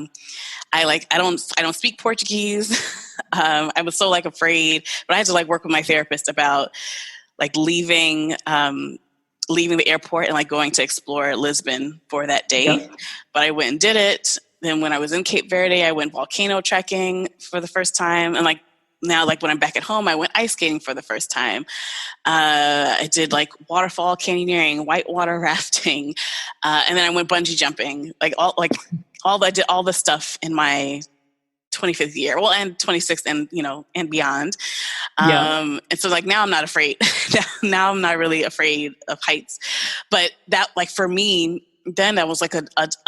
don't speak Portuguese. I was so afraid, but I had to work with my therapist about leaving the airport and going to explore Lisbon for that day. Yeah. But I went and did it. Then when I was in Cape Verde, I went volcano trekking for the first time. And now when I'm back at home, I went ice skating for the first time. I did waterfall canyoneering, whitewater rafting. And then I went bungee jumping, I did all the stuff in my 25th year, and 26th and beyond. And so now I'm not afraid. Now I'm not really afraid of heights, but that for me, then that was a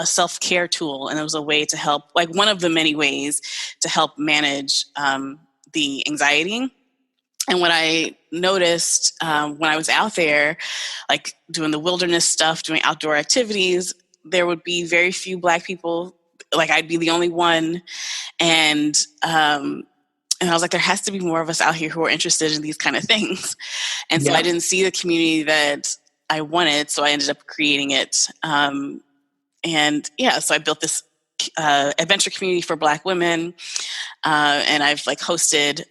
self-care tool. And it was a way to help, one of the many ways to help manage the anxiety. And what I noticed when I was out there, doing the wilderness stuff, doing outdoor activities, there would be very few Black people. I'd be the only one. And I was there has to be more of us out here who are interested in these kind of things. And so I didn't see the community that I wanted. So I ended up creating it. So I built this adventure community for Black women. And I've hosted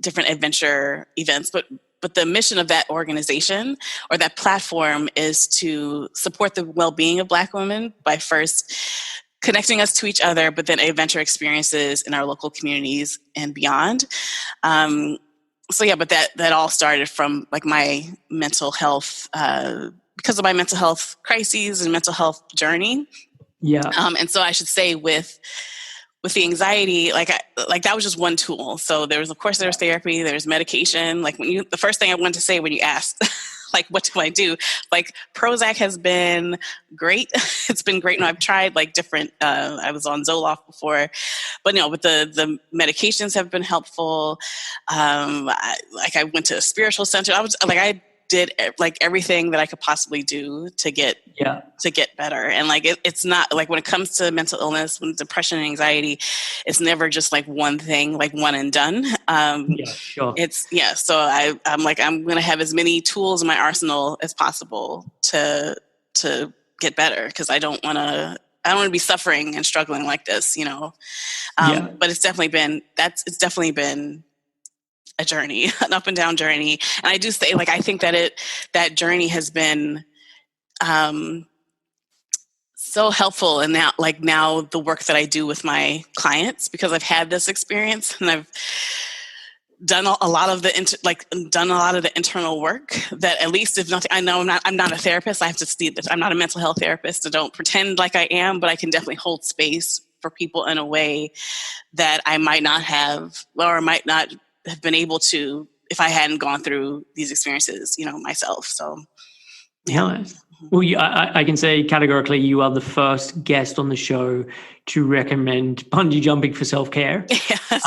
different adventure events, but the mission of that organization or that platform is to support the well-being of Black women by first connecting us to each other, but then adventure experiences in our local communities and beyond. But that all started from my mental health, because of my mental health crises and mental health journey. Yeah. And so I should say with the anxiety, that was just one tool. So there was therapy, there's medication. The first thing I wanted to say when you asked, what do I do? Prozac has been great. It's been great. I've tried different, I was on Zoloft before, but the medications have been helpful. I went to a spiritual center. I did everything that I could possibly do to get better. And it's not when it comes to mental illness, when depression and anxiety, it's never just one thing, one and done. Sure. So I'm going to have as many tools in my arsenal as possible to get better, because I don't want to be suffering and struggling like this, but it's definitely been a journey, an up and down journey. And I do say, I think that journey has been so helpful. And now the work that I do with my clients, because I've had this experience and I've done a lot of the internal work, that at least if nothing, I know I'm not a therapist. I have to see this. I'm not a mental health therapist. I don't pretend like I am, but I can definitely hold space for people in a way that I might not have, or might not have been able to if I hadn't gone through these experiences, myself. So, yeah. Nice. Well, I can say categorically, you are the first guest on the show to recommend bungee jumping for self-care. Yes.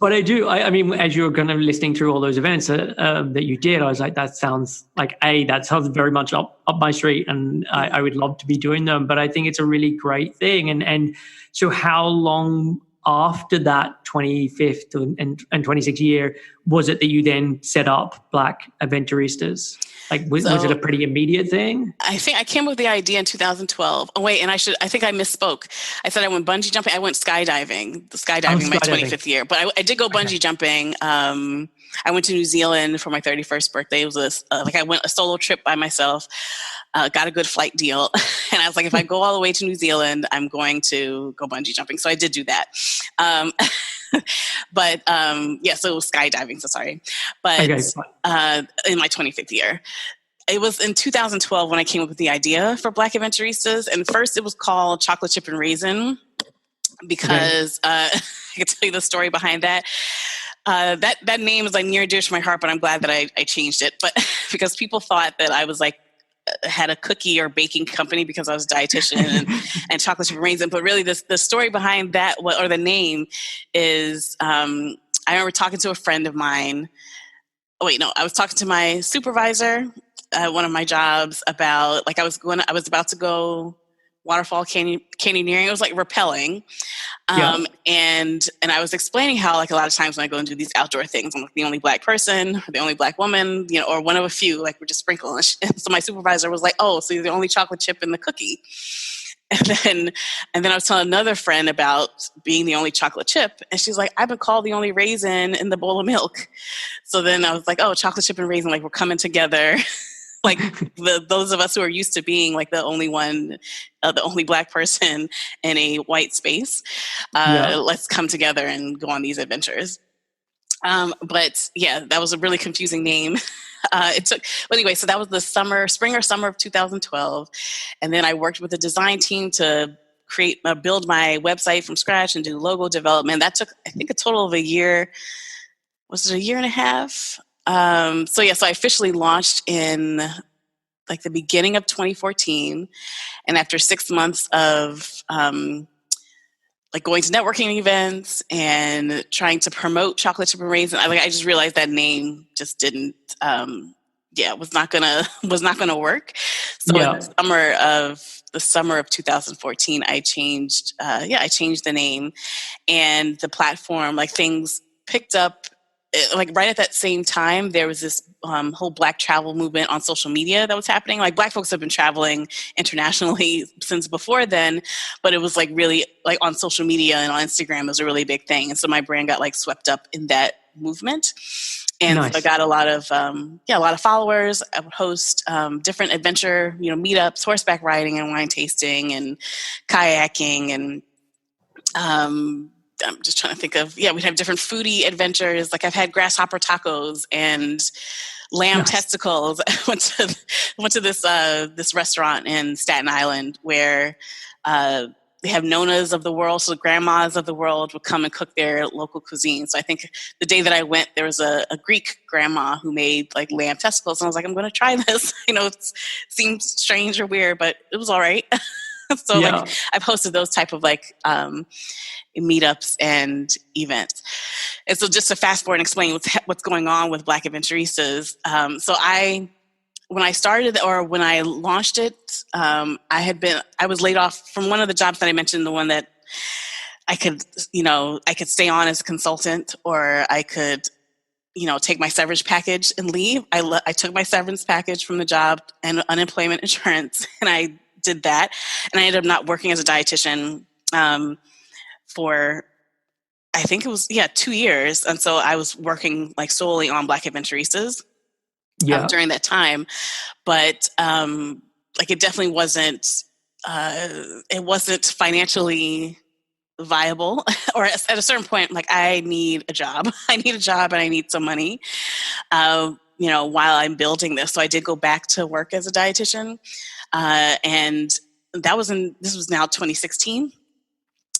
But I mean, as you're kind of listening through all those events that you did, I was that sounds that sounds very much up my street, and I would love to be doing them. But I think it's a really great thing. And so how long after that 25th and 26th year was it that you then set up Black Adventuristas? Like, was it a pretty immediate thing? I think I came up with the idea in 2012. Oh, wait, and I think I misspoke. I said I went bungee jumping. I went skydiving, my 25th year. But I did go bungee jumping. I went to New Zealand for my 31st birthday. It was I went a solo trip by myself, got a good flight deal. And I was like, if I go all the way to New Zealand, I'm going to go bungee jumping. So I did do that. But so it was skydiving. So sorry. But in my 25th year. It was in 2012 when I came up with the idea for Black Adventuristas. And first it was called Chocolate Chip and Raisin because I can tell you the story behind that. That name is like near and dear to my heart, but I'm glad that I changed it. But because people thought that I was like, had a cookie or baking company because I was a dietitian and chocolate chip and raisin. But really the story behind that, or the name is, I remember talking to a friend of mine. I was talking to my supervisor at one of my jobs about I was about to go waterfall canyoneering. It was like rappelling. And I was explaining how like a lot of times when I go and do these outdoor things, I'm like the only Black person, or the only Black woman, or one of a few, like we're just sprinkling. And so my supervisor was like, "Oh, so you're the only chocolate chip in the cookie." And then I was telling another friend about being the only chocolate chip. And she's like, "I've been called the only raisin in the bowl of milk." So then I was like, "Oh, chocolate chip and raisin, like we're coming together." Like those of us who are used to being like the only one, the only Black person in a white space, let's come together and go on these adventures. But yeah, that was a really confusing name. So that was the spring or summer of 2012. And then I worked with the design team to build my website from scratch and do logo development. That took, I think, a total of a year. Was it a year and a half? So I officially launched in like the beginning of 2014. And after 6 months of going to networking events and trying to promote chocolate chip and raisin, I just realized that name just didn't, was not gonna work. So in the summer of 2014, I changed the name, and the platform, things picked up. Right at that same time, there was this whole Black travel movement on social media that was happening. Like Black folks have been traveling internationally since before then, but it was really on social media and on Instagram was a really big thing. And so my brand got swept up in that movement. And nice. So I got a lot of followers. I would host different adventure, meetups, horseback riding and wine tasting and kayaking and I'm just trying to think of, we'd have different foodie adventures. Like I've had grasshopper tacos and lamb testicles. I went to this restaurant in Staten Island where they have nonas of the world. So the grandmas of the world would come and cook their local cuisine. So I think the day that I went, there was a Greek grandma who made lamb testicles. And I was like, I'm going to try this. It seemed strange or weird, but it was all right. So I've hosted those type of meetups and events. And so just to fast forward and explain what's going on with Black Adventuristas. When I started or when I launched it, I was laid off from one of the jobs that I mentioned, the one that I could stay on as a consultant, or I could, take my severance package and leave. I took my severance package from the job and unemployment insurance, and I did that. And I ended up not working as a dietitian for, I think it was 2 years. And so I was working solely on Black Adventuristas during that time. But it definitely wasn't financially viable, or at a certain point, I need a job. I need a job and I need some money, while I'm building this. So I did go back to work as a dietitian. And this was now 2016.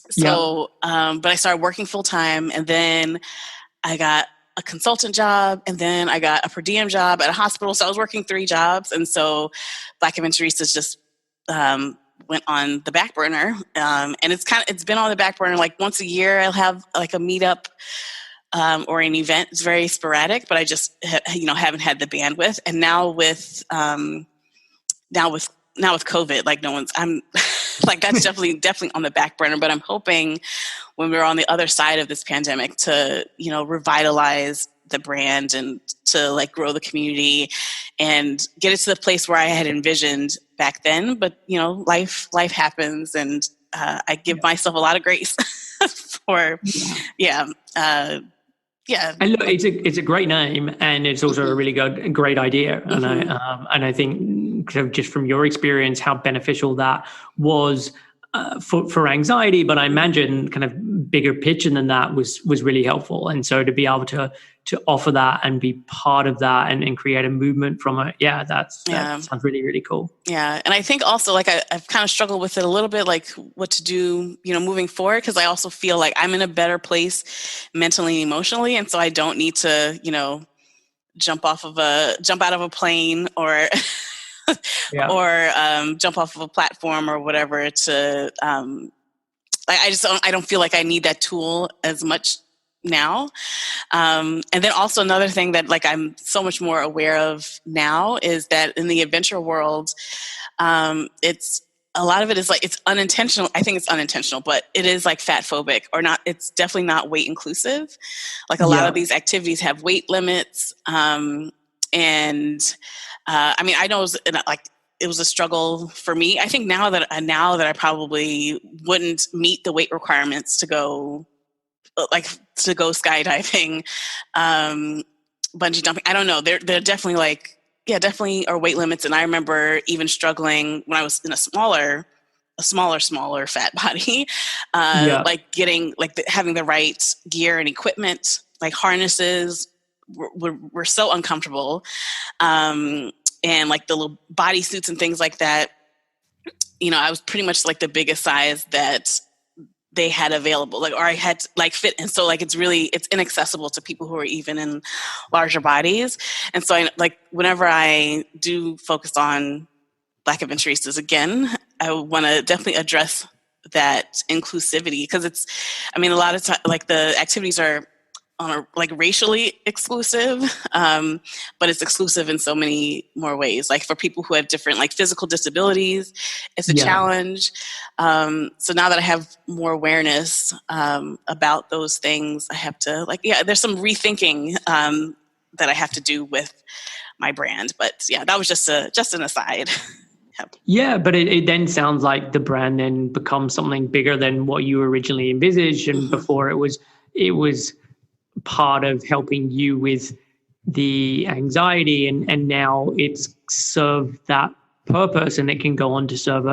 So, but I started working full time, and then I got a consultant job, and then I got a per diem job at a hospital. So I was working 3 jobs. And so Black Adventuristas just went on the back burner. And it's been on the back burner. Once a year, I'll have a meetup or an event. It's very sporadic, but I just haven't had the bandwidth. And now with COVID, like that's definitely on the back burner, but I'm hoping when we're on the other side of this pandemic to, revitalize the brand and to like grow the community and get it to the place where I had envisioned back then. But, life happens, and I give myself a lot of grace for, And look, it's a great name, and it's also a really great idea. And I think kind of just from your experience, how beneficial that was for anxiety. But I imagine kind of bigger picture than that was really helpful. And so to be able to offer that and be part of that and create a movement from it, that sounds really, really cool. Yeah. And I think also like I've kind of struggled with it a little bit, like what to do, moving forward, because I also feel like I'm in a better place mentally and emotionally. And so I don't need to, jump out of a plane or or jump off of a platform or whatever to I don't feel like I need that tool as much now. And then also another thing that like I'm so much more aware of now is that in the adventure world, it's a lot of it is like it's unintentional. I think it's unintentional, but it is like fat phobic or not. It's definitely not weight inclusive. Like a lot of these activities have weight limits. I mean, I know it was a struggle for me. I think now that I probably wouldn't meet the weight requirements to go skydiving, bungee jumping. I don't know. They're definitely definitely are weight limits. And I remember even struggling when I was in a smaller fat body, having the right gear and equipment, like harnesses were so uncomfortable. And like the little body suits and things like that, I was pretty much like the biggest size that they had available, or I had to fit. And so it's inaccessible to people who are even in larger bodies. And so whenever I do focus on Black Adventuristas again, I want to definitely address that inclusivity, because a lot of times the activities are racially exclusive, but it's exclusive in so many more ways. Like for people who have different physical disabilities, it's a challenge. So now that I have more awareness about those things, I have to there's some rethinking that I have to do with my brand. But that was just an aside. Yeah, but it then sounds like the brand then becomes something bigger than what you originally envisaged, and before it was part of helping you with the anxiety, and now it's served that purpose, and it can go on to serve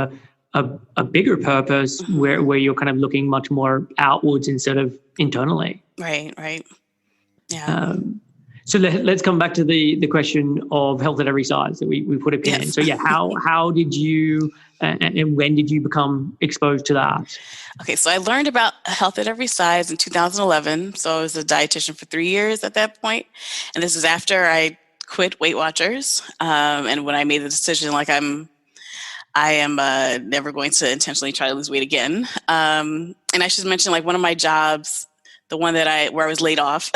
a bigger purpose where you're kind of looking much more outwards instead of internally. Right. Yeah. So let's come back to the question of health at every size that we put a pin in. So how did you and when did you become exposed to that? Okay, so I learned about health at every size in 2011. So I was a dietitian for 3 years at that point. And this is after I quit Weight Watchers. And when I made the decision, I am never going to intentionally try to lose weight again. And I should mention, one of my jobs, the one where I was laid off,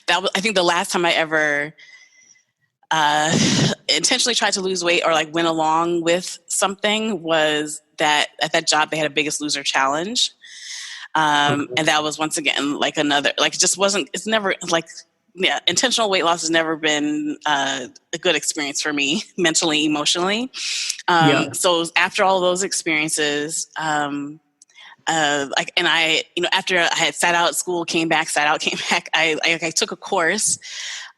that was, I think, the last time I ever intentionally tried to lose weight or went along with something was that at that job they had a Biggest Loser challenge. And that was once again another, it just wasn't, it's never intentional weight loss has never been a good experience for me mentally, emotionally. So after all those experiences, and I, after I had sat out at school, came back, I took a course.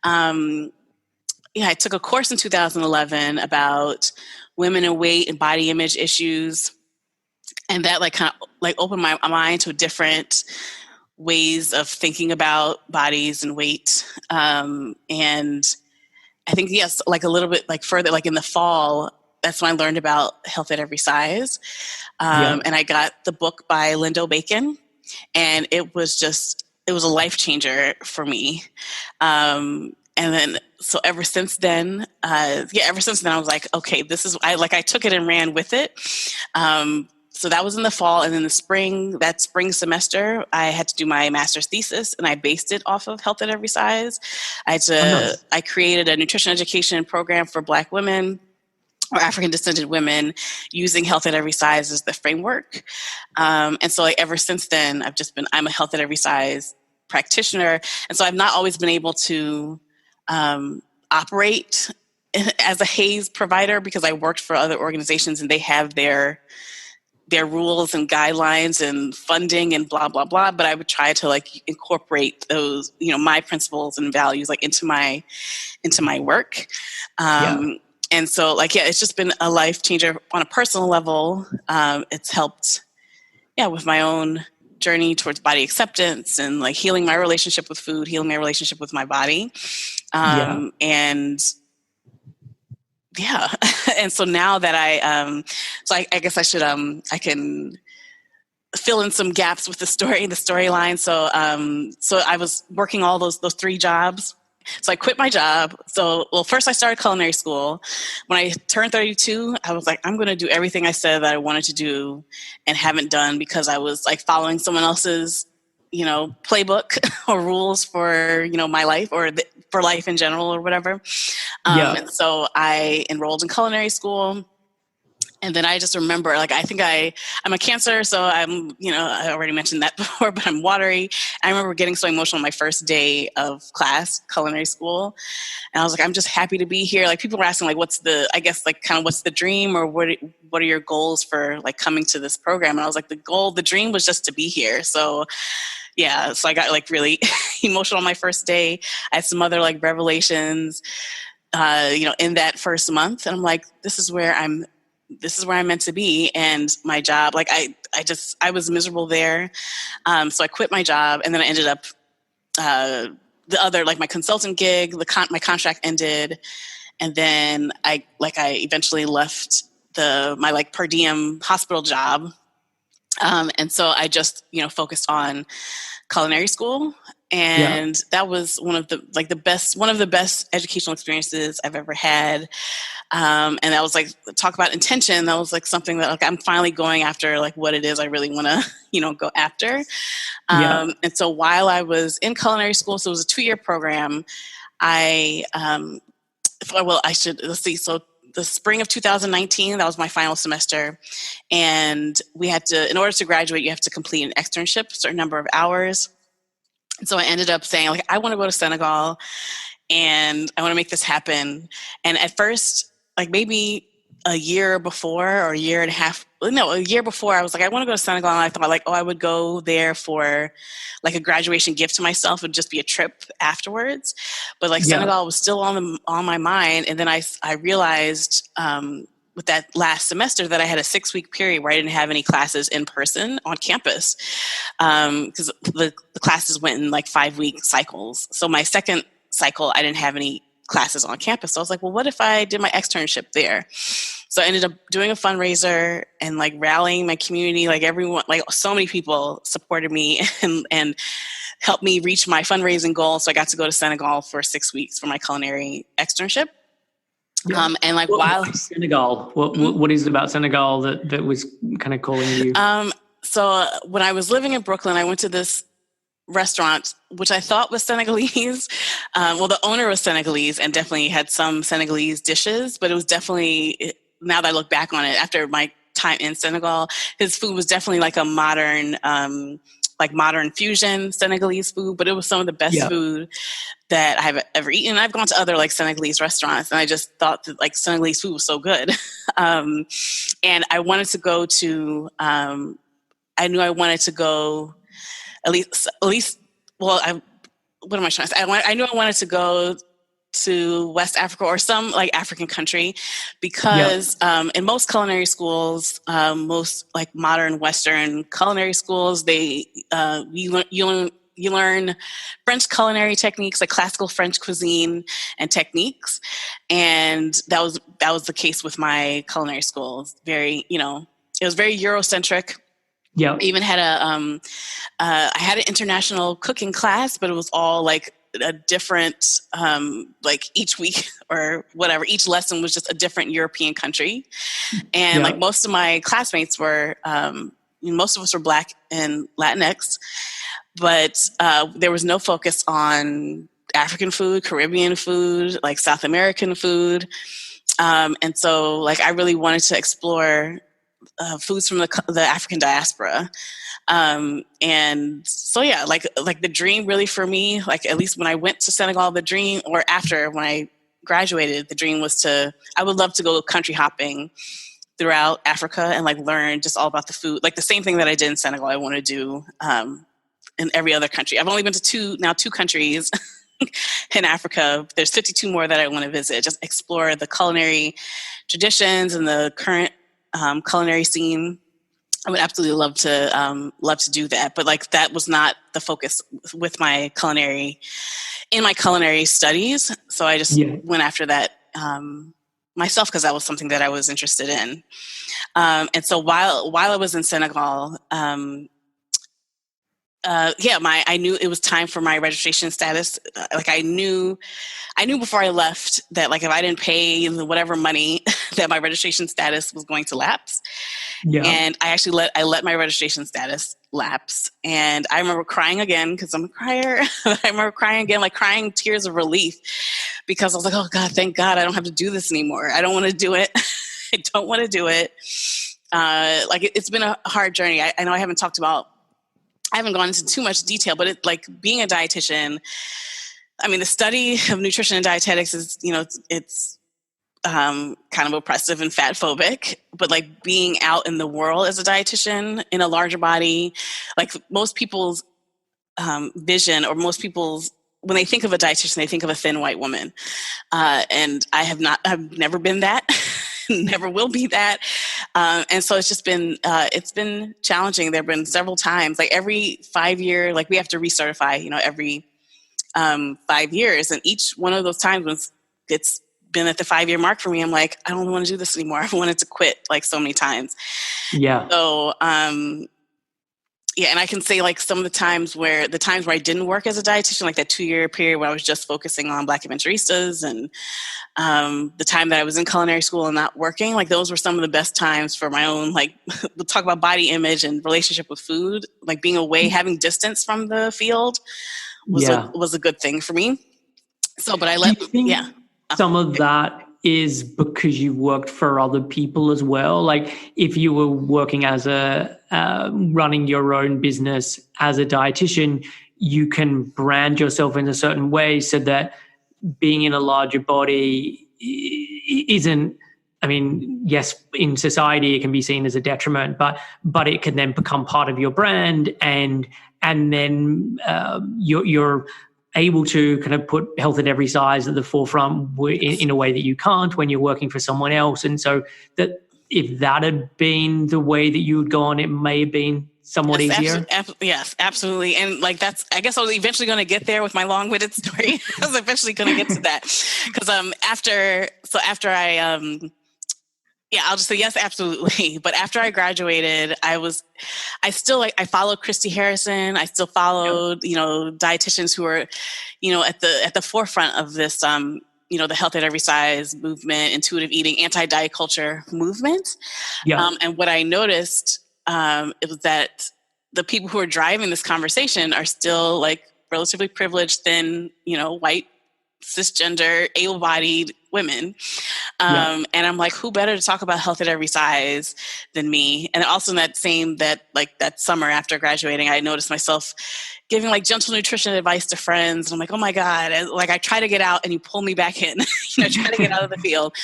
I took a course in 2011 about women and weight and body image issues. And that opened my mind to different ways of thinking about bodies and weight. And I think, yes, a little bit further, in the fall, that's when I learned about health at every size. And I got the book by Lindo Bacon, and it was a life changer for me. And then, so ever since then, I was like, okay, I took it and ran with it. So that was in the fall, and in that spring semester, I had to do my master's thesis, and I based it off of health at every size. I created a nutrition education program for Black women, or African descended women, using health at every size as the framework. And so like ever since then, I'm a health at every size practitioner. And so I've not always been able to operate as a HAES provider because I worked for other organizations and they have their rules and guidelines and funding and blah, blah, blah. But I would try to like incorporate those, my principles and values like into my work. And so like, yeah, it's just been a life changer on a personal level. It's helped, with my own journey towards body acceptance and like healing my relationship with food, healing my relationship with my body. And and so now that I guess I should, I can fill in some gaps with the storyline. So I was working all those 3 jobs. So I quit my job. First I started culinary school. When I turned 32, I was like, I'm going to do everything I said that I wanted to do and haven't done because I was like following someone else's, playbook or rules for, my life or for life in general or whatever. And so I enrolled in culinary school. And then I just remember, like, I think I'm a Cancer, so I'm, I already mentioned that before, but I'm watery. I remember getting so emotional my first day of class, culinary school. And I was like, I'm just happy to be here. Like, people were asking, like, what's the dream or what are your goals for, like, coming to this program? And I was like, the dream was just to be here. So, so I got, like, really emotional on my first day. I had some other, like, revelations, in that first month. And I'm like, this is where I'm meant to be. And my job, like I was miserable there. So I quit my job and then I ended up, the other, like my consultant gig, my contract ended. And then I eventually left my like per diem hospital job. And so I just, focused on culinary school. And that was one of the best educational experiences I've ever had. And that was like, talk about intention. That was like something that like I'm finally going after, like what it is I really want to, go after. And so while I was in culinary school, so it was a 2-year program. So the spring of 2019, that was my final semester. And we had to, in order to graduate, you have to complete an externship, a certain number of hours. And so I ended up saying, like, I want to go to Senegal and I want to make this happen. And at first, like maybe a year before or a year before, I was like, I want to go to Senegal. And I thought like, I would go there for like a graduation gift to myself. It would just be a trip afterwards. But like Senegal was still on my mind. And then I realized, with that last semester that I had a 6-week period where I didn't have any classes in person on campus, because the classes went in like 5-week cycles. So my second cycle, I didn't have any classes on campus. So I was like, well, what if I did my externship there? So I ended up doing a fundraiser and like rallying my community, like everyone, like so many people supported me and helped me reach my fundraising goal. So I got to go to Senegal for 6 weeks for my culinary externship. And like while Senegal, what is it about Senegal that was kind of calling you? So when I was living in Brooklyn, I went to this restaurant, which I thought was Senegalese. The owner was Senegalese and definitely had some Senegalese dishes, but it was definitely, now that I look back on it, after my time in Senegal, his food was definitely like a modern fusion Senegalese food, but it was some of the best food that I've ever eaten. I've gone to other like Senegalese restaurants and I just thought that like Senegalese food was so good. And I wanted to go to, I knew I wanted to go at least, what am I trying to say? I knew I wanted to go to West Africa or some like African country because in most culinary schools, most like modern Western culinary schools, you learn French culinary techniques, like classical French cuisine and techniques. And that was the case with my culinary school. It was very Eurocentric. I even had I had an international cooking class, but it was all like a different, like each week or whatever, each lesson was just a different European country. And like most of my classmates were, most of us were Black and Latinx, but there was no focus on African food, Caribbean food, like South American food. And so like I really wanted to explore foods from the African diaspora. And so, yeah, like the dream really for me, like at least when I went to Senegal, the dream, or after when I graduated, the dream was I would love to go country hopping throughout Africa and like learn just all about the food, like the same thing that I did in Senegal, I want to do in every other country. I've only been to two countries in Africa. There's 52 more that I want to visit, just explore the culinary traditions and the current culinary scene. I would absolutely love to do that, but like that was not the focus with my culinary studies. So I just went after that myself because that was something that I was interested in. And so while I was in Senegal, I knew it was time for my registration status. Like I knew before I left that like if I didn't pay whatever money that my registration status was going to lapse. Yeah. And I actually let my registration status lapse. And I remember crying again because I'm a crier. I remember crying again, like crying tears of relief because I was like, oh God, thank God I don't have to do this anymore. I don't want to do it. I don't want to do it. Like it's been a hard journey. I know I haven't gone into too much detail, but it's like being a dietitian. I mean, the study of nutrition and dietetics is, it's kind of oppressive and fatphobic, but like being out in the world as a dietitian in a larger body, like most people's vision or most people's, when they think of a dietitian, they think of a thin white woman. And I've never been that. Never will be that. And so it's been challenging. There've been several times, like every 5 year, like we have to recertify, every 5 years. And each one of those times when it's been at the 5-year mark for me, I'm like, I don't want to do this anymore. I've wanted to quit like so many times. Yeah. So, and I can say like some of the times where I didn't work as a dietitian, like that 2-year period where I was just focusing on Black Adventuristas and the time that I was in culinary school and not working, like those were some of the best times for my own, like we'll talk about body image and relationship with food, like being away, having distance from the field was a good thing for me. So, but some of that is because you worked for other people as well. Like if you were working as running your own business as a dietitian, you can brand yourself in a certain way so that being in a larger body isn't, I mean, yes, in society it can be seen as a detriment, but it can then become part of your brand, and then you're able to kind of put health at every size at the forefront in a way that you can't when you're working for someone else. And so that if that had been the way that you had gone, it may have been somewhat easier. Yes, absolutely. And like I guess I was eventually going to get there with my long-winded story. I was eventually going to get to that because after I'll just say yes, absolutely. But after I graduated, I followed Christy Harrison. I still followed, dietitians who were, at the forefront of this, the health at every size movement, intuitive eating, anti-diet culture movement. Yeah. And what I noticed, it was that the people who are driving this conversation are still like relatively privileged, thin, white, cisgender, able-bodied women. And I'm like, who better to talk about health at every size than me? And also in that summer after graduating, I noticed myself giving like gentle nutrition advice to friends. And I'm like, oh my God. And like I try to get out and you pull me back in, try to get out of the field.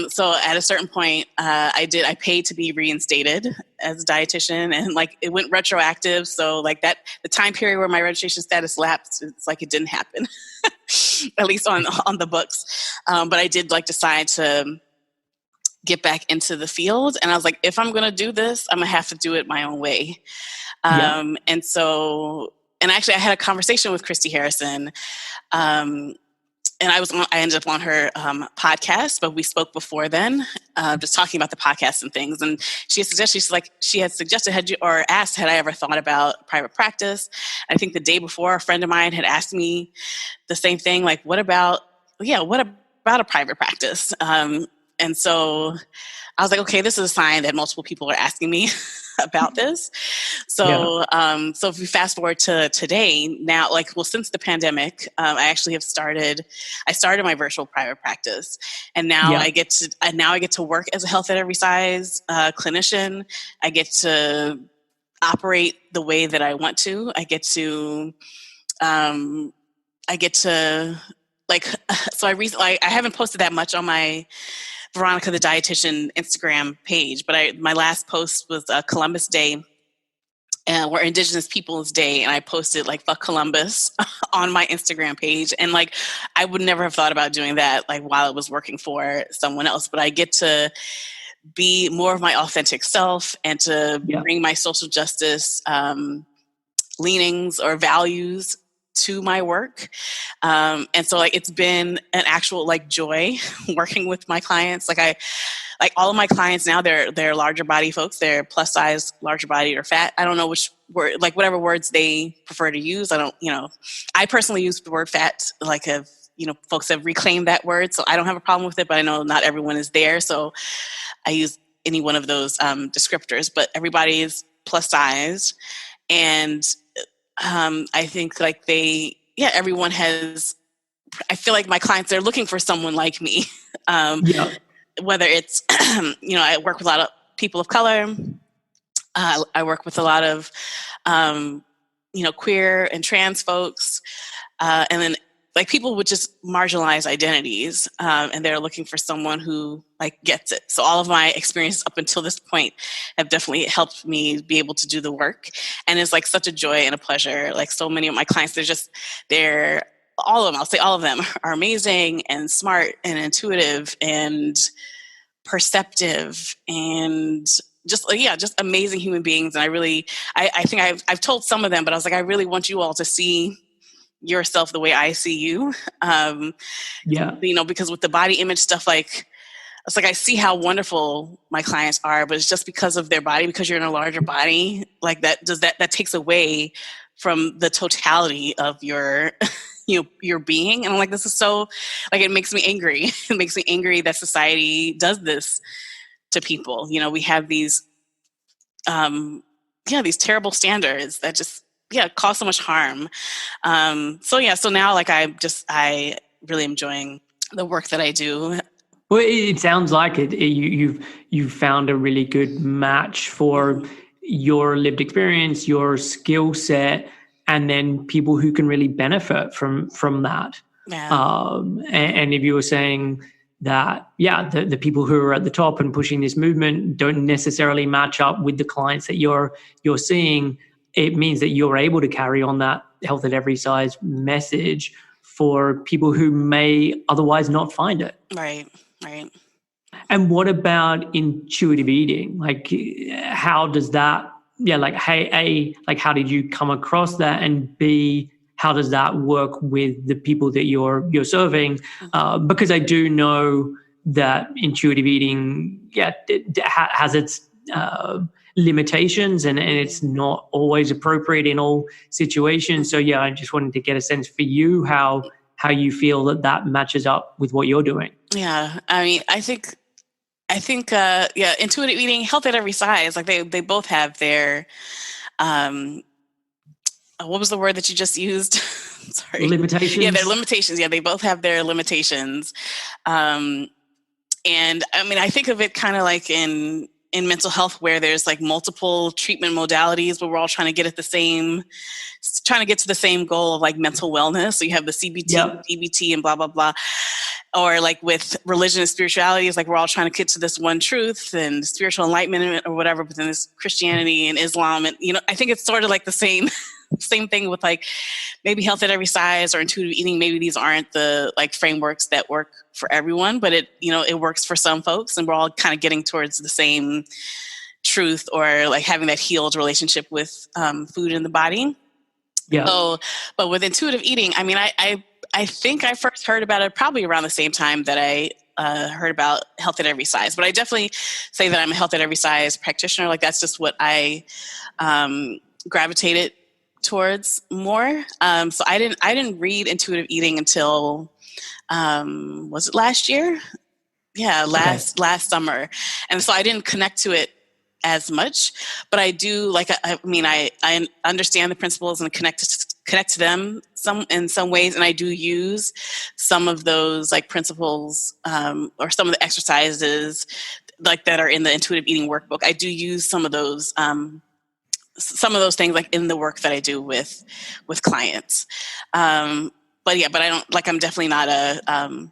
So at a certain point, I paid to be reinstated as a dietitian, and like it went retroactive. So like the time period where my registration status lapsed, it's like it didn't happen, at least on the books. But I did like decide to get back into the field. And I was like, if I'm going to do this, I'm going to have to do it my own way. And actually I had a conversation with Christy Harrison, and I ended up on her podcast, but we spoke before then, just talking about the podcast and things. And she had suggested, had I ever thought about private practice? I think the day before, a friend of mine had asked me the same thing, like, what about a private practice? And so I was like, okay, this is a sign that multiple people are asking me about this. So, so if we fast forward to today, now, since the pandemic, I actually I started my virtual private practice, And now I get to work as a health at every size clinician. I get to operate the way that I want to. I get to like, so I haven't posted that much on my Veronica the Dietitian Instagram page, but my last post was Columbus Day, or Indigenous Peoples Day, and I posted like "fuck Columbus" on my Instagram page, and like I would never have thought about doing that like while I was working for someone else, but I get to be more of my authentic self and to bring my social justice leanings or values to my work. And so like it's been an actual like joy working with my clients. Like all of my clients now, they're larger body folks. They're plus size, larger body, or fat. I don't know which word, like whatever words they prefer to use. I personally use the word fat, like folks have reclaimed that word, so I don't have a problem with it, but I know not everyone is there. So I use any one of those descriptors, but everybody is plus size. And I think like everyone has, I feel like my clients, they're looking for someone like me. Whether it's, I work with a lot of people of color. I work with a lot of, queer and trans folks. And then like people with just marginalized identities. And they're looking for someone who like gets it. So all of my experiences up until this point have definitely helped me be able to do the work. And it's like such a joy and a pleasure. Like so many of my clients, all of them are amazing and smart and intuitive and perceptive and just amazing human beings. And I think I've told some of them, but I was like, I really want you all to see yourself the way I see you. Because with the body image stuff, like, it's like I see how wonderful my clients are, but it's just because of their body, because you're in a larger body, like that takes away from the totality of your your being. And I'm like, this is so, like, it makes me angry. It makes me angry that society does this to people. We have these these terrible standards that just cause so much harm. So now like I really enjoying the work that I do. Well, it sounds like it. You've found a really good match for your lived experience, your skill set, and then people who can really benefit from that. Yeah. And if you were saying that, the people who are at the top and pushing this movement don't necessarily match up with the clients that you're seeing, it means that you're able to carry on that health at every size message for people who may otherwise not find it. Right. And what about intuitive eating? Like, how does that, like, hey, like, how did you come across that? And B, how does that work with the people that you're serving? Because I do know that intuitive eating, has its limitations and it's not always appropriate in all situations. So I just wanted to get a sense for you how you feel that matches up with what you're doing. Yeah, I mean, I think intuitive eating, health at every size, like they both have their what was the word that you just used? Sorry. Limitations. Yeah, their limitations. Yeah, they both have their limitations. And I mean, I think of it kind of like in mental health, where there's like multiple treatment modalities, but we're all trying to get to the same goal of like mental wellness. So you have the CBT, DBT, and blah, blah, blah. Or like with religion and spirituality, it's like we're all trying to get to this one truth and spiritual enlightenment or whatever, but then there's Christianity and Islam. And, I think it's sort of like the same thing with like maybe health at every size or intuitive eating. Maybe these aren't the like frameworks that work for everyone, but it works for some folks, and we're all kind of getting towards the same truth, or like having that healed relationship with food in the body. Yeah. So, but with intuitive eating, I mean, I think I first heard about it probably around the same time that I heard about health at every size. But I definitely say that I'm a health at every size practitioner. Like that's just what I gravitated towards more. So I didn't read intuitive eating until was it last year? Yeah, last summer. And so I didn't connect to it as much, but I do, like, I mean, I understand the principles and connect connect to them in some ways. And I do use some of those like principles or some of the exercises like that are in the intuitive eating workbook. I do use some of those things like in the work that I do with clients. But I don't like, I'm definitely not a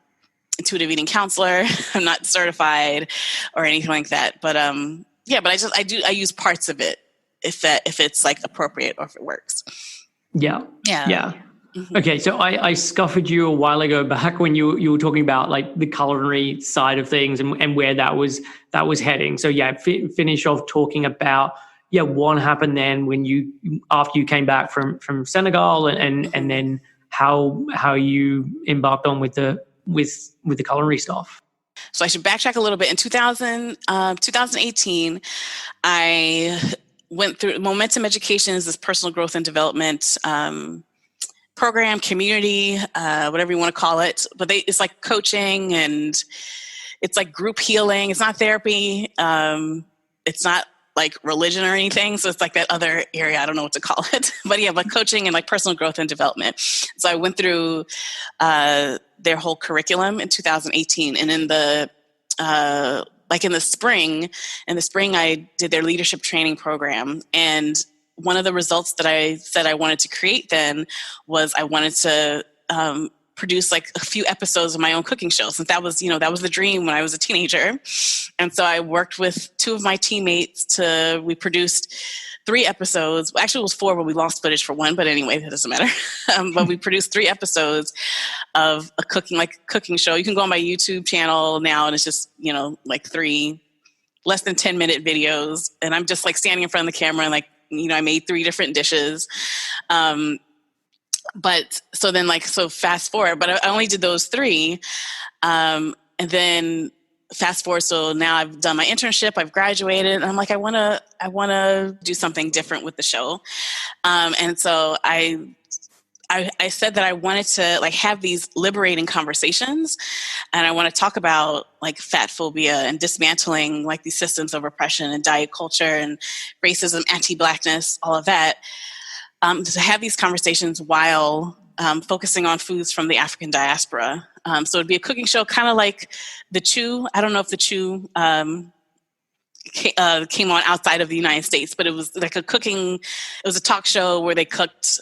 intuitive eating counselor. I'm not certified or anything like that. But I use parts of it if it's like appropriate or if it works. Yeah. Mm-hmm. Okay, so I scuffed you a while ago back when you were talking about like the culinary side of things and where that was heading. So finish off talking about what happened then when after you came back from Senegal and then how you embarked on with the culinary stuff. So I should backtrack a little bit. In 2018, I went through Momentum Education is this personal growth and development program, community, whatever you want to call it. But it's like coaching and it's like group healing. It's not therapy. It's not like religion or anything. So it's like that other area. I don't know what to call it. But coaching and like personal growth and development. So I went through their whole curriculum in 2018. And in the spring, I did their leadership training program. And one of the results that I said I wanted to create then was I wanted to produce like a few episodes of my own cooking show. Since that was the dream when I was a teenager. And so I worked with two of my teammates we produced 3 episodes. Well, actually it was 4, but we lost footage for 1, but anyway, that doesn't matter. But we produced 3 episodes of a cooking show. You can go on my YouTube channel now and it's just, like 3 less than 10-minute videos. And I'm just like standing in front of the camera and like, I made 3 different dishes. But so fast forward, but I only did those 3. And then fast forward. So now I've done my internship, I've graduated, and I'm like, I want to do something different with the show. And so I said that I wanted to like have these liberating conversations, and I want to talk about like fatphobia and dismantling like these systems of oppression and diet culture and racism, anti-Blackness, all of that. To have these conversations while focusing on foods from the African diaspora. So it'd be a cooking show, kind of like The Chew. I don't know if The Chew came on outside of the United States, but it was like it was a talk show where they cooked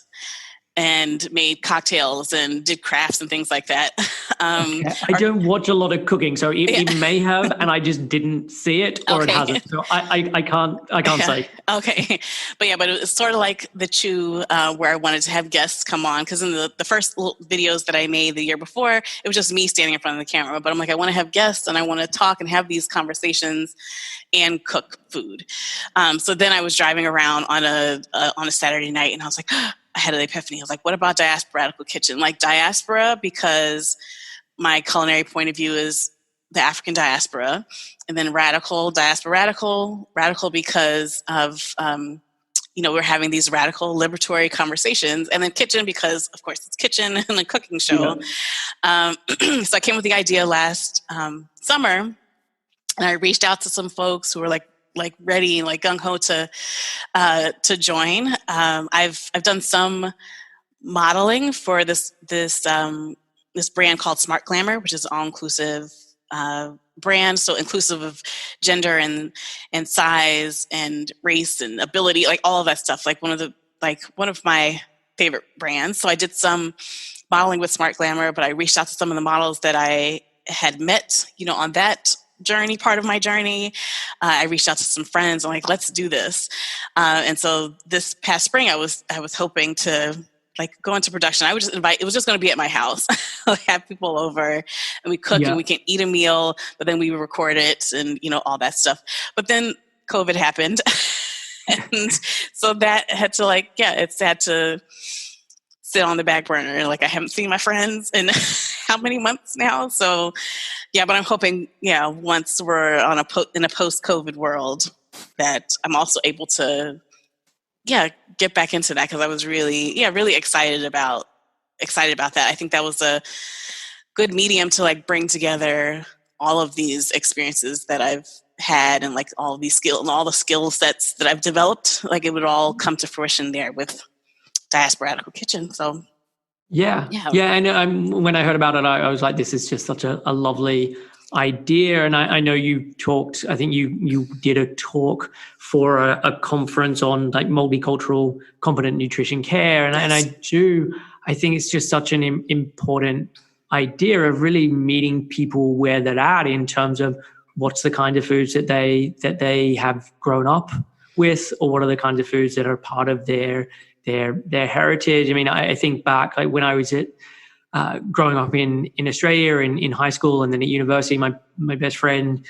and made cocktails and did crafts and things like that. I don't watch a lot of cooking, so it may have, and I just didn't see it, or it hasn't. So I can't say. Okay, but it was sort of like The Chew, where I wanted to have guests come on, because in the first videos that I made the year before, it was just me standing in front of the camera. But I'm like, I want to have guests, and I want to talk and have these conversations and cook food. So then I was driving around on a Saturday night, and I was like, I had an epiphany. I was like, what about Diasporadical Kitchen? Like diaspora, because my culinary point of view is the African diaspora, and then radical because of, we're having these radical liberatory conversations, and then kitchen because, of course, it's kitchen and a cooking show. Yeah. So I came with the idea last summer, and I reached out to some folks who were like ready, like gung ho to join. I've done some modeling for this brand called Smart Glamour, which is an all-inclusive brand, so inclusive of gender and size and race and ability, like all of that stuff. Like one of my favorite brands. So I did some modeling with Smart Glamour, but I reached out to some of the models that I had met, on that part of my journey. I reached out to some friends. I'm like, let's do this. And so this past spring, I was hoping to like go into production. I would just it was just going to be at my house. Like have people over and we cook and we can eat a meal, but then we record it and, all that stuff. But then COVID happened. And so that had to it's had to sit on the back burner. Like I haven't seen my friends in how many months now. So but I'm hoping, once we're in a post-COVID world, that I'm also able to, get back into that, because I was really excited about that. I think that was a good medium to like bring together all of these experiences that I've had and like all of these skills and all the skill sets that I've developed. Like it would all come to fruition there with Diasporadical Kitchen. So Yeah. And when I heard about it, I was like, this is just such a lovely idea. And I know you talked, I think you did a talk for a conference on like multicultural competent nutrition care. And, yes. I think it's just such an important idea of really meeting people where they're at in terms of what's the kind of foods that they have grown up with, or what are the kinds of foods that are part of their heritage. I mean, I think back like when I was growing up in Australia in high school and then at university, my best friend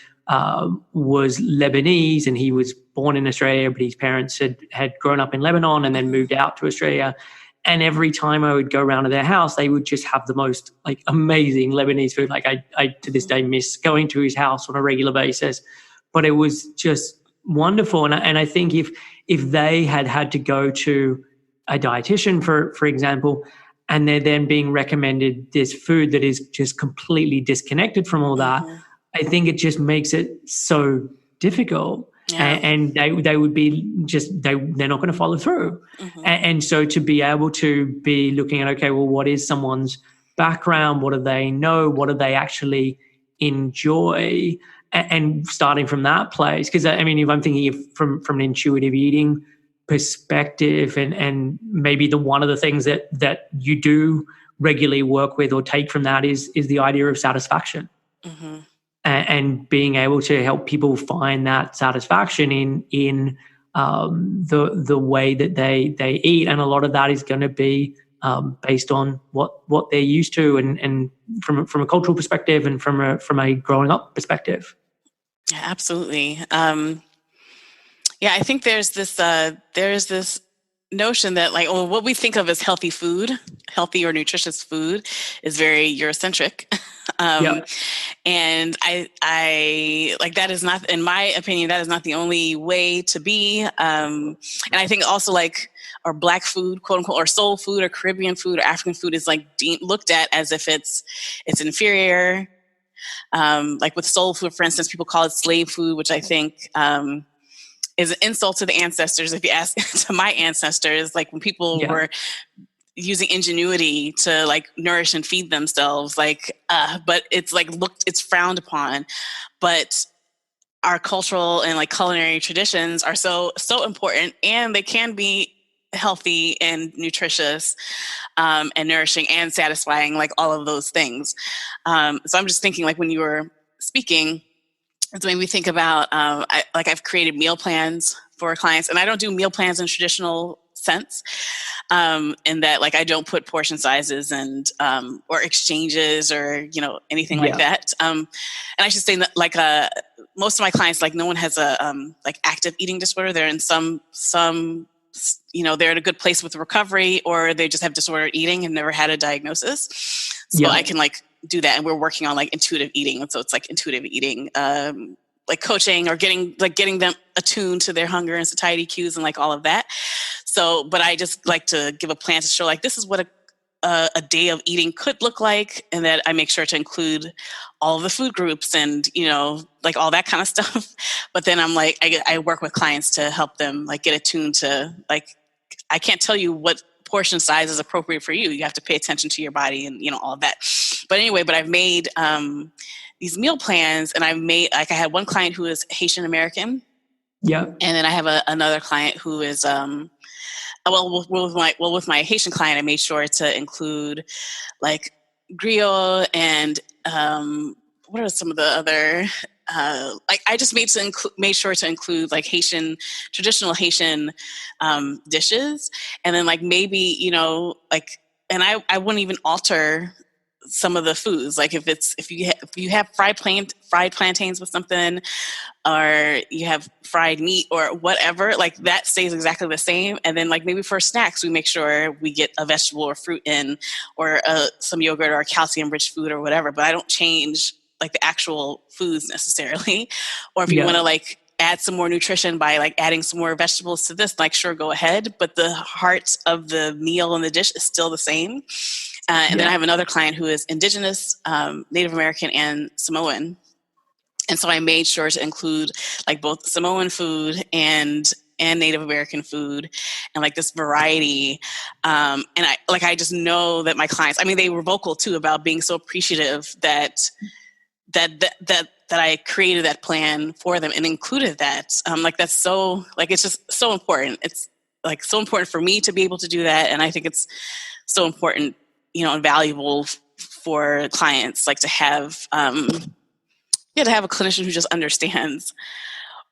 was Lebanese, and he was born in Australia, but his parents had grown up in Lebanon and then moved out to Australia. And every time I would go around to their house, they would just have the most like amazing Lebanese food. Like I to this day miss going to his house on a regular basis, but it was just wonderful. And I think if they had to go to a dietitian, for example, and they're then being recommended this food that is just completely disconnected from all that, I think it just makes it so difficult. Yeah. And they would be just, they're not going to follow through. And so to be able to be looking at, okay, well, what is someone's background? What do they know? What do they actually enjoy? And starting from that place, because I mean, if I'm thinking from an intuitive eating perspective, and maybe one of the things that you do regularly work with or take from that is the idea of satisfaction. And being able to help people find that satisfaction in the way that they eat, and a lot of that is going to be based on what they're used to, and from a cultural perspective, and from a growing up perspective. Yeah, absolutely. I think there's this notion that like, well, what we think of as healthy or nutritious food, is very Eurocentric. And I like, that is not, in my opinion, that is not the only way to be. And I think also like, or Black food, quote unquote, or soul food, or Caribbean food, or African food is like looked at as if it's inferior. Like with soul food, for instance, people call it slave food, which I think is an insult to the ancestors. If you ask to my ancestors, like when people were using ingenuity to like nourish and feed themselves, like, but it's like it's frowned upon. But our cultural and like culinary traditions are so important, and they can be healthy and nutritious, and nourishing and satisfying, like all of those things. So I'm just thinking, like when you were speaking, it's made me think about, I've created meal plans for clients, and I don't do meal plans in traditional sense, in that like I don't put portion sizes and or exchanges or anything like that. And I should say that like most of my clients, like no one has a like active eating disorder. They're in some they're in a good place with recovery, or they just have disordered eating and never had a diagnosis. So I can like do that, and we're working on like intuitive eating, and so it's like intuitive eating, like coaching, or getting them attuned to their hunger and satiety cues and like all of that. So, but I just like to give a plan to show like this is what a day of eating could look like, and that I make sure to include all of the food groups and like all that kind of stuff. But then I'm like, I work with clients to help them like get attuned to, like, I can't tell you what portion size is appropriate for you. You have to pay attention to your body and all of that. But anyway, I've made these meal plans, and I had one client who is Haitian American. And then I have another client who is with my Haitian client, I made sure to include like griot and what are some of the other I just made sure to include like traditional Haitian dishes, and then like maybe like, and I wouldn't even alter some of the foods, like if you have fried plantains with something, or you have fried meat or whatever, like that stays exactly the same. And then like maybe for snacks, we make sure we get a vegetable or fruit in, or some yogurt or calcium rich food or whatever, but I don't change like the actual foods necessarily. Or if you want to like add some more nutrition by like adding some more vegetables to this, like sure, go ahead. But the heart of the meal and the dish is still the same. And then I have another client who is Indigenous, Native American, and Samoan. And so I made sure to include like both Samoan food and Native American food, and like this variety. And I just know that my clients, I mean, they were vocal too about being so appreciative that I created that plan for them and included that. Like that's so, like, it's just so important. It's like so important for me to be able to do that. And I think it's so important, and valuable for clients, like to have, to have a clinician who just understands,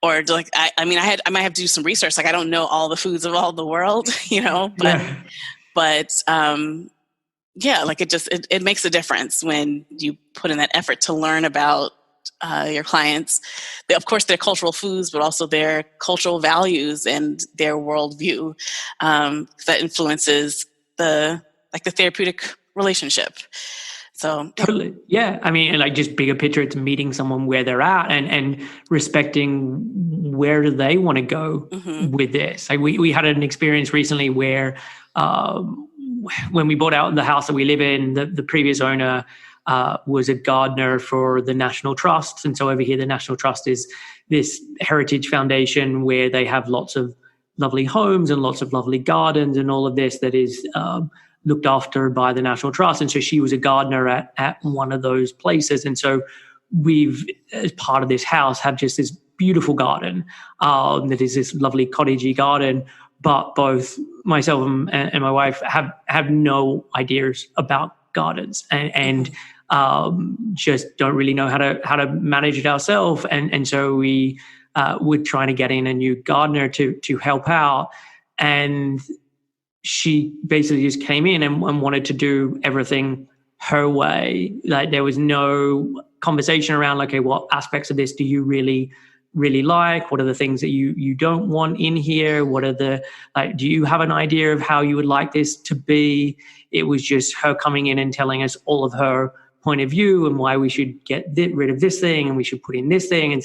or like, I might have to do some research. Like I don't know all the foods of all the world, but like it makes a difference when you put in that effort to learn about your clients, of course, their cultural foods, but also their cultural values and their worldview that influences the therapeutic relationship. So totally, yeah. I mean, like just bigger picture, it's meeting someone where they're at and respecting where do they want to go with this. Like we had an experience recently where when we bought out the house that we live in, the previous owner was a gardener for the National Trust. And so over here, the National Trust is this heritage foundation where they have lots of lovely homes and lots of lovely gardens and all of this that is looked after by the National Trust. And so she was a gardener at one of those places. And so we've, as part of this house, have just this beautiful garden that is this lovely cottagey garden. But both myself and my wife have no ideas about gardens and just don't really know how to manage it ourselves. And so we were trying to get in a new gardener to help out. And she basically just came in and wanted to do everything her way. Like there was no conversation around, like, okay, what aspects of this do you really like? What are the things that you don't want in here? What are the, like, do you have an idea of how you would like this to be? It was just her coming in and telling us all of her point of view and why we should get rid of this thing and we should put in this thing.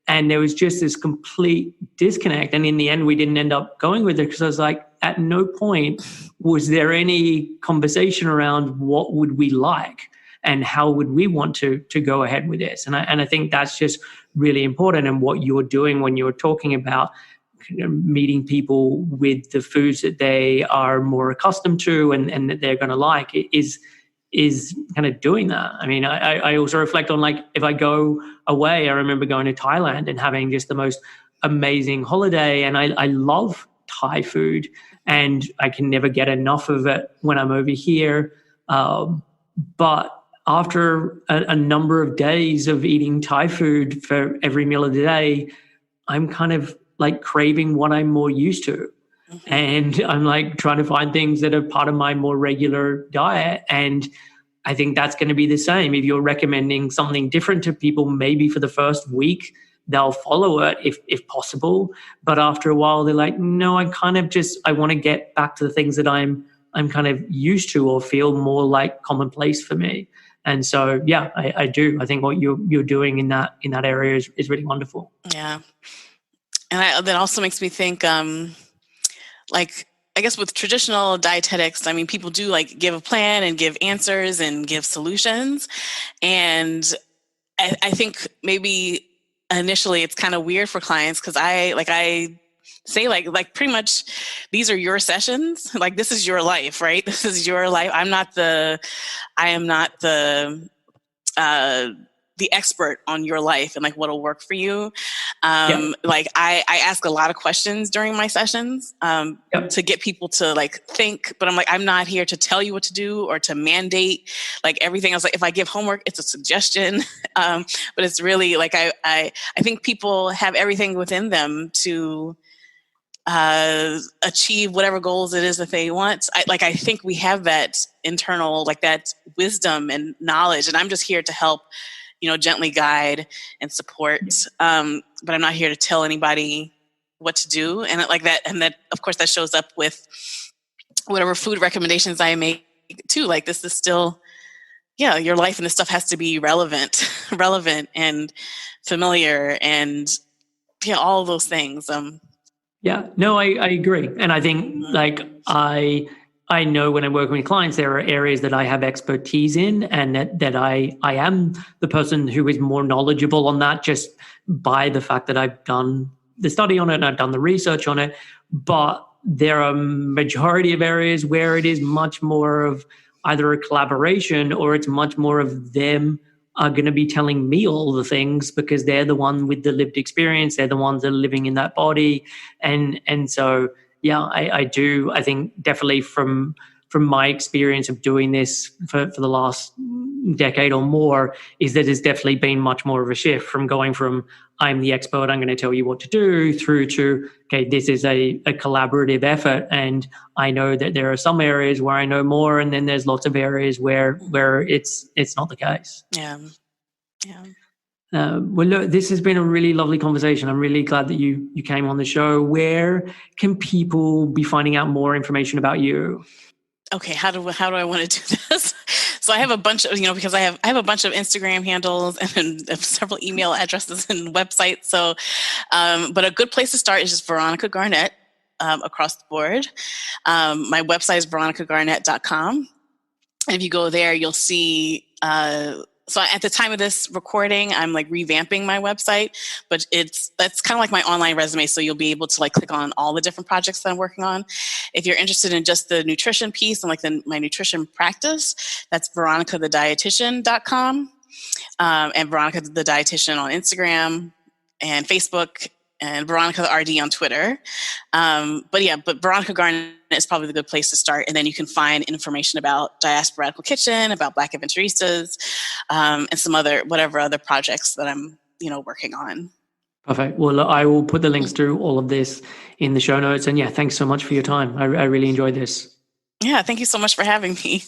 And there was just this complete disconnect. And in the end, we didn't end up going with it because I was like, at no point was there any conversation around what would we like and how would we want to go ahead with this. And I think that's just really important. And what you're doing when you're talking about meeting people with the foods that they are more accustomed to and that they're going to like is kind of doing that. I mean, I also reflect on, like, if I go away, I remember going to Thailand and having just the most amazing holiday. And I love Thai food and I can never get enough of it when I'm over here. But after a number of days of eating Thai food for every meal of the day, I'm kind of like craving what I'm more used to. And I'm like trying to find things that are part of my more regular diet. And I think that's going to be the same. If you're recommending something different to people, maybe for the first week, they'll follow it if possible. But after a while, they're like, no, I want to get back to the things that I'm kind of used to or feel more like commonplace for me. And so, yeah, I do. I think what you're doing in that area is really wonderful. Yeah. And that also makes me think, like, I guess with traditional dietetics, I mean, people do like give a plan and give answers and give solutions. And I think maybe initially it's kind of weird for clients because I say like pretty much these are your sessions. Like, this is your life, right? This is your life. I am not the expert on your life and like what'll work for you. Like I ask a lot of questions during my sessions to get people to like think, but I'm like, I'm not here to tell you what to do or to mandate like everything else. Like if I give homework, it's a suggestion. But it's really like, I think people have everything within them to achieve whatever goals it is that they want. I think we have that internal, like that wisdom and knowledge, and I'm just here to help, gently guide and support. But I'm not here to tell anybody what to do. And that, of course, that shows up with whatever food recommendations I make too. Like, this is still, your life, and this stuff has to be relevant and familiar and all of those things. Yeah, no, I agree. And I think like I I know when I'm working with clients, there are areas that I have expertise in, and that I am the person who is more knowledgeable on that just by the fact that I've done the study on it and I've done the research on it. But there are a majority of areas where it is much more of either a collaboration or it's much more of them are going to be telling me all the things because they're the one with the lived experience. They're the ones that are living in that body. And so, yeah, I do. I think definitely from my experience of doing this for the last decade or more is that there's definitely been much more of a shift from going from I'm the expert, I'm going to tell you what to do, through to, okay, this is a collaborative effort. And I know that there are some areas where I know more, and then there's lots of areas where it's not the case. Yeah. Yeah. Well, look, this has been a really lovely conversation. I'm really glad that you came on the show. Where can people be finding out more information about you? Okay, how do I want to do this? So I have a bunch of, because I have a bunch of Instagram handles and several email addresses and websites. So, but a good place to start is just Veronica Garnett across the board. My website is veronicagarnett.com. And if you go there, you'll see, so at the time of this recording, I'm like revamping my website, but that's kind of like my online resume. So you'll be able to like click on all the different projects that I'm working on. If you're interested in just the nutrition piece and like my nutrition practice, that's veronicathedietitian.com, and Veronica the Dietitian on Instagram and Facebook, and Veronica the RD on Twitter. But Veronica Garnett is probably the good place to start. And then you can find information about Diasporadical Kitchen, about Black Adventuristas, and some whatever other projects that I'm, working on. Perfect. Well, I will put the links to all of this in the show notes. And yeah, thanks so much for your time. I really enjoyed this. Yeah, thank you so much for having me.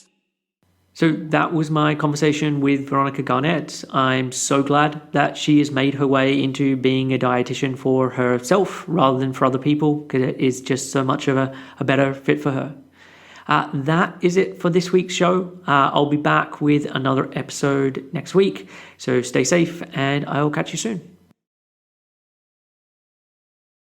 So that was my conversation with Veronica Garnett. I'm so glad that she has made her way into being a dietitian for herself rather than for other people, because it is just so much of a better fit for her. That is it for this week's show. I'll be back with another episode next week. So stay safe and I'll catch you soon.